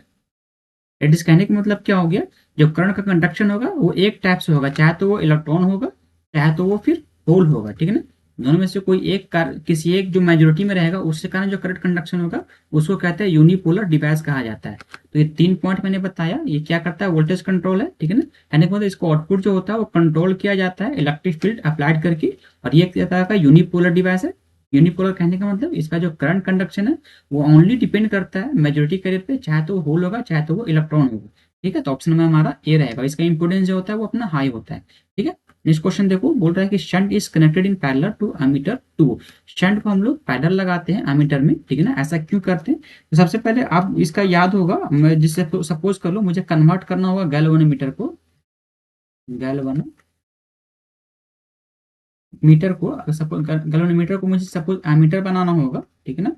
It is कहने का मतलब क्या हो गया, जो करंट का कंडक्शन होगा वो एक टाइप से होगा, चाहे तो वो इलेक्ट्रॉन होगा, चाहे तो वो फिर होल होगा, ठीक है ना। दोनों में से कोई एक किसी एक जो मेजोरिटी में रहेगा उसके कारण जो करंट कंडक्शन होगा उसको कहते हैं यूनिपोलर डिवाइस कहा जाता है। तो ये तीन पॉइंट मैंने बताया, ये क्या करता है, वोल्टेज कंट्रोल है, ठीक है ना। कहने का मतलब इसको आउटपुट जो होता है वो कंट्रोल किया जाता है इलेक्ट्रिक फील्ड अप्लाइड करके, और ये एक तरह का यूनिपोलर डिवाइस है। यूनिपोलर कहने का मतलब इसका जो करंट कंडक्शन है वो ओनली डिपेंड करता है मेजोरिटी कैरियर पे, चाहे तो वो होल होगा चाहे तो वो इलेक्ट्रॉन होगा, ठीक है। तो ऑप्शन में हमारा ए रहेगा, इसका इंपोर्टेंस जो होता है वो अपना हाई होता है, ठीक है। नेक्स्ट क्वेश्चन देखो, बोल रहा है कि shunt is connected in parallel to ammeter 2। Shunt को हम लोग पैरेलल लगाते हैं एमीटर में, ठीक है ना। ऐसा क्यों करते हैं, तो सबसे पहले आप इसका याद होगा, मैं जिससे सपोज कर लो मुझे कन्वर्ट करना होगा गैल्वेनोमीटर को, गैल्वेनोमीटर को, अगर सपोज गैल्वेनोमीटर को मुझे सपोज एमीटर बनाना होगा, ठीक है ना,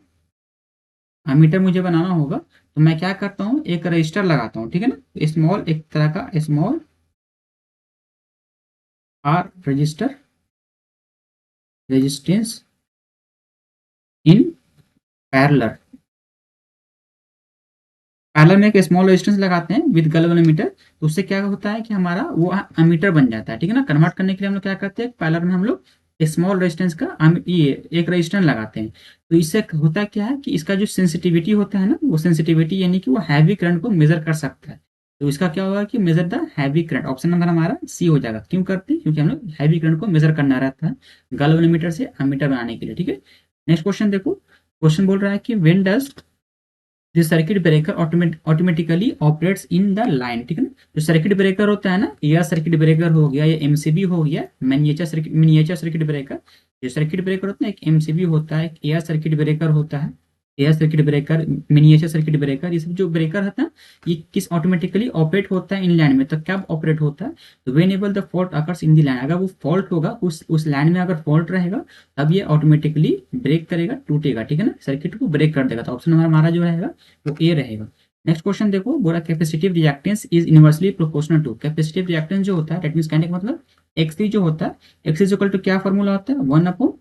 एमीटर मुझे बनाना होगा, तो मैं क्या करता हूँ, एक रजिस्टर लगाता हूँ, ठीक है ना, स्मॉल, एक तरह का small are resistor, resistance in parallel, parallel में एक स्मॉल रेजिस्टेंस लगाते हैं विद गैल्वेनोमीटर, तो उससे क्या होता है कि हमारा वो एमीटर बन जाता है, ठीक है ना। कन्वर्ट करने के लिए हम लोग क्या करते हैं, पैरेलल में हम लोग स्मॉल रेजिस्टेंस का ये एक रेजिस्टेंस लगाते हैं। तो इससे होता क्या है कि इसका जो सेंसिटिविटी होता है ना, वो सेंसिटिविटी यानी कि वो हैवी करंट को मेजर कर सकता है। तो इसका क्या होगा कि measure the heavy current, option number हमारा सी हो जाएगा। क्यों करते हैं, क्योंकि हम लोग हैवी करंट को मेजर करना रहता है गैल्वेनोमीटर से एमीटर बनाने के लिए, ठीक है। नेक्स्ट क्वेश्चन देखो, क्वेश्चन बोल रहा है कि व्हेन डज जो circuit breaker automatically operates in the line, ठीक है ना। जो सर्किट ब्रेकर होता है ना, या सर्किट ब्रेकर हो गया या एमसीबी हो गया, मिनिएचर सर्किट ब्रेकर, जो सर्किट ब्रेकर होता है एक एमसीबी होता है, एक एयर सर्किट ब्रेकर होता है, air circuit breaker, miniature circuit breaker, ये सब जो ब्रेकर होता है ये किस ऑटोमेटिकली ऑपरेट होता है इन लाइन में, तो कब ऑपरेट होता है, तो when able the fault occurs in the line, अगर वो फॉल्ट होगा उस लाइन में, अगर फॉल्ट रहेगा तब ये ऑटोमेटिकली ब्रेक करेगा, टूटेगा, ठीक है ना, सर्किट को ब्रेक कर देगा। तो ऑप्शन हमारा जो रहेगा वो ए रहेगा। नेक्स्ट क्वेश्चन देखो, बोला capacitive reactance is inversely proportional to, capacitive reactance जो होता है दैट मींस कहने का मतलब एक्सी जो होता है, एक्सी इज इक्वल टू क्या फॉर्मूला होता है, 1 अपॉन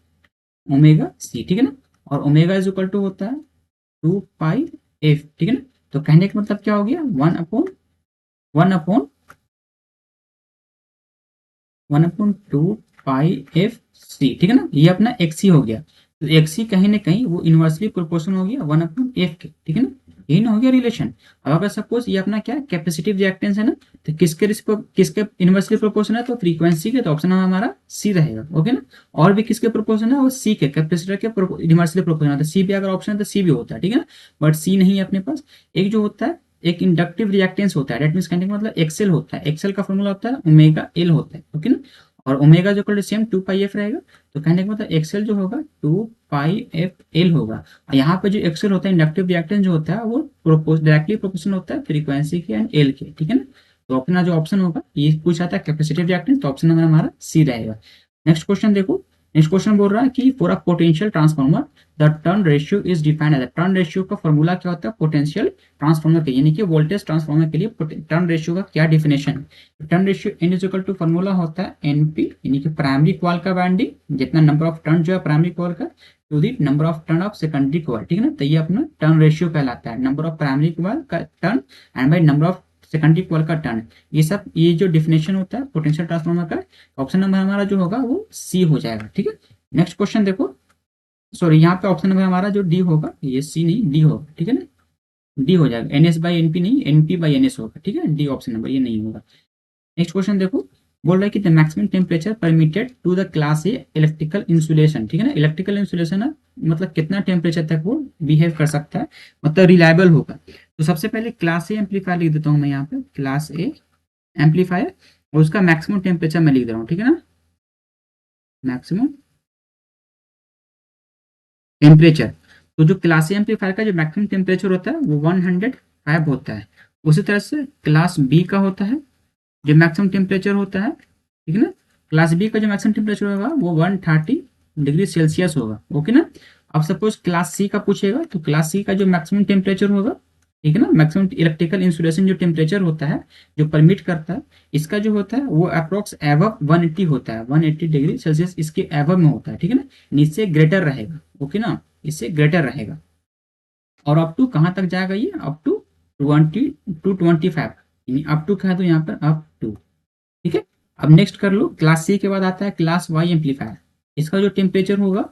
ओमेगा सी, ठीक है ना, और ओमेगा इज इक्वल टू होता है 2 पाई एफ, ठीक है ना। तो कहने का मतलब क्या हो गया, 1 अपॉन 2 पाई एफ सी, ठीक है ना, ये अपना एक्सी हो गया। तो एक्सी कहीं ना कहीं वो इनवर्सली प्रोपोर्शनल हो गया 1/f के, ठीक है ना, यही ना हो गया रिलेशन। अब अगर सपोज ये अपना क्या कैपेसिटिव रिएक्टेंस है ना, तो किसके इनवर्सली प्रोपोर्शनल है, तो फ्रीक्वेंसी के, तो ऑप्शन हमारा सी रहेगा, ओके ना। और भी किसके प्रोपोर्शनल है, वो सी के, कैपेसिटर के इनवर्सली प्रोपोर्शनल है, तो सी भी अगर ऑप्शन है तो सी भी होता है, ठीक है ना, बट सी नहीं है अपने पास। एक जो होता है, एक इंडक्टिव रिएक्टेंस होता है, दैट मींस कहने का मतलब एक्सेल होता है, एक्सेल का फॉर्मूला होता है ओमेगा एल होता है, ओके ना, और ओमेगा जो इक्वल सेम 2 पाई एफ रहेगा। तो कहने का मतलब एक्सेल जो होगा 2 पाई एफ एल होगा, और यहाँ पे जो एक्सेल होता है इंडक्टिव रिएक्टेंस जो होता है वो डायरेक्टली प्रोपोर्शनल होता है फ्रीक्वेंसी के एंड एल के, ठीक है ना। तो अपना जो ऑप्शन होगा, ये पूछा था कैपेसिटिव रिएक्टेंस, तो ऑप्शन नंबर हमारा सी रहेगा। नेक्स्ट क्वेश्चन देखो, नेक्स्ट क्वेश्चन बोल रहा है कि for a potential transformer the turn ratio is defined as turn ratio का फॉर्मूला क्या होता है पोटेंशियल ट्रांसफार्मर के, यानी कि वोल्टेज ट्रांसफार्मर के लिए टर्न रेशियो का क्या डिफिनेशन है। Turn ratio N is equal to formula होता है एनपी, यानी कि प्राइमरी कॉइल का वाइंडिंग जितना नंबर ऑफ टर्न जो है प्राइमरी कॉइल का to the number of turn of secondary coil, ठीक है ना। तो ये अपना टर्न रेशियो कहलाता है, नंबर ऑफ प्राइमरी कॉइल का turn and by number of secondary coil का टर्न। ये सब ये जो डिफिनेशन होता है पोटेंशियल ट्रांसफार्मर का, ऑप्शन नंबर हमारा जो होगा वो सी हो जाएगा, ठीक है। नेक्स्ट क्वेश्चन देखो, सॉरी यहाँ पे ऑप्शन नंबर हमारा जो डी होगा, ये सी नहीं डी होगा, ठीक है ना, डी हो जाएगा, एनएस बाई एनपी नहीं एनपी बाई एनएस होगा, ठीक है, डी ऑप्शन नंबर ये नहीं होगा। नेक्स्ट क्वेश्चन देखो, बोल रहा है कि the maximum temperature permitted to the class A electrical insulation, ठीक है ना। इलेक्ट्रिकल इंसुलेशन है मतलब कितना टेम्परेचर तक वो बिहेव कर सकता है, मतलब रिलायबल होगा। तो सबसे पहले क्लास ए एम्पलीफायर लिख देता हूँ मैं यहाँ पे, क्लास ए एम्पलीफायर, और उसका मैक्सिमम टेम्परेचर मैं लिख दे रहा हूँ, ठीक है ना, मैक्सिमम टेम्परेचर। तो जो क्लास ए एम्पलीफायर का जो मैक्सिमम टेम्परेचर होता है वो 105 होता है। उसी तरह से क्लास बी का होता है जो मैक्सिमम टेम्परेचर होता है, ठीक है ना, क्लास बी का जो मैक्सिमम टेम्परेचर होगा वो 130 डिग्री सेल्सियस होगा, ओके ना। अब सपोज क्लास सी का पूछेगा तो क्लास सी का जो मैक्सिमम टेम्परेचर होगा, ठीक है ना, मैक्सिमम इलेक्ट्रिकल इंसुलेशन जो टेम्परेचर होता है जो परमिट करता है, इसका जो होता है वो अप्रोक्स एवब 180 होता है, 180 डिग्री सेल्सियस इसके एवब में होता है, ठीक है ना, नीचे ग्रेटर रहेगा, ओके ना, इससे ग्रेटर रहेगा। और अप टू कहाँ तक जाएगा ये, अप टू 25, यानी अप टू क्या है तो यहाँ पर अप टू, ठीक है। अब नेक्स्ट कर लो, क्लास सी के बाद आता है क्लास वाई एम्पलीफायर, इसका जो टेम्परेचर होगा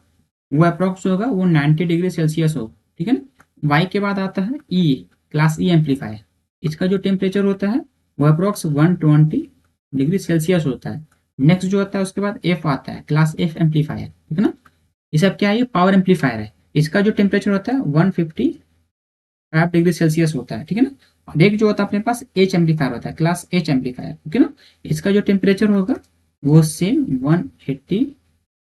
वो अप्रोक्स होगा वो 90 डिग्री सेल्सियस होगा, ठीक है ना। वाई के बाद आता है ई, क्लास ई एम्पलीफायर, इसका जो टेम्परेचर होता है वो अप्रोक्स 120 डिग्री सेल्सियस होता है। नेक्स्ट जो होता है उसके बाद एफ आता है, क्लास एफ एम्पलीफायर, ठीक है ना, ये सब क्या है, ये पावर एम्पलीफायर है, इसका जो टेम्परेचर होता है 155 डिग्री सेल्सियस होता है, ठीक है ना। और एक जो होता है अपने पास एच एम्पलीफायर होता है, क्लास एच एम्पलीफायर, ओके ना, इसका जो टेम्परेचर होगा वो सेम 180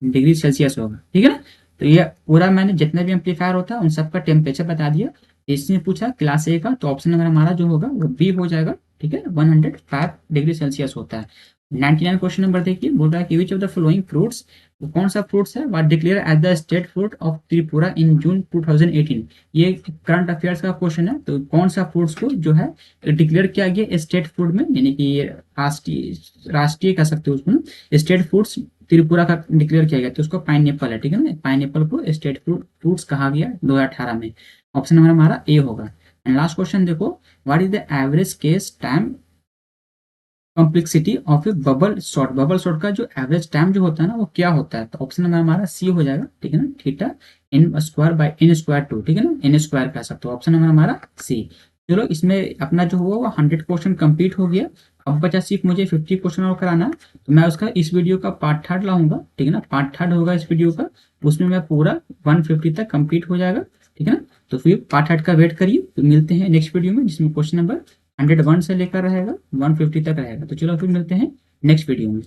डिग्री सेल्सियस होगा, ठीक है ना। तो ये पूरा मैंने जितने भी एम्पलीफायर होता है उन सबका टेम्परेचर बता दिया। इसने पूछा क्लास ए का, तो ऑप्शन नंबर हमारा जो होगा वो बी हो जाएगा, ठीक है, 105 डिग्री सेल्सियस होता है। 99 क्वेश्चन नंबर देखिए, बोल रहा है कि which of the following fruits, कौन सा फ्रूट्स है was declared as the state fruit of Tripura in June 2018। ये करंट अफेयर्स का क्वेश्चन है, तो कौन सा फ्रूट्स को जो है डिक्लेयर किया गया स्टेट फूड में, यानी कि राष्ट्रीय कह सकते हो उसको, स्टेट फ्रूट्स त्रिपुरा का डिक्लेयर किया गया, तो उसको पाइनएप्पल है, ठीक है ना, पाइनएप्पल को स्टेट फ्रूट्स कहा गया 2018 में। ऑप्शन नंबर हमारा ए होगा। एंड लास्ट क्वेश्चन देखो, what is the average case time complexity of A bubble shot, bubble shot का जो एवरेज टाइम जो होता है ना वो क्या होता है, तो ऑप्शन नंबर हमारा सी हो जाएगा, ठीक है ना, theta N square by N square two, ठीक है ना, एन स्क्वायर कह सकते हो, ऑप्शन नंबर हमारा सी। चलो इसमें अपना जो हुआ वो 100 क्वेश्चन कंप्लीट हो गया। अब बचा सिर्फ मुझे 50 क्वेश्चन और कराना है, तो मैं उसका इस वीडियो का पार्ट थर्ड लाऊंगा, ठीक है ना, पार्ट थर्ड होगा इस वीडियो का, उसमें मैं पूरा 150 तक कंप्लीट हो जाएगा, ठीक है ना। तो फिर पार्ट थर्ड का वेट करिए, तो मिलते हैं नेक्स्ट वीडियो में जिसमें क्वेश्चन नंबर 101 से लेकर रहेगा 150 तक रहेगा। तो चलो फिर मिलते हैं नेक्स्ट वीडियो में।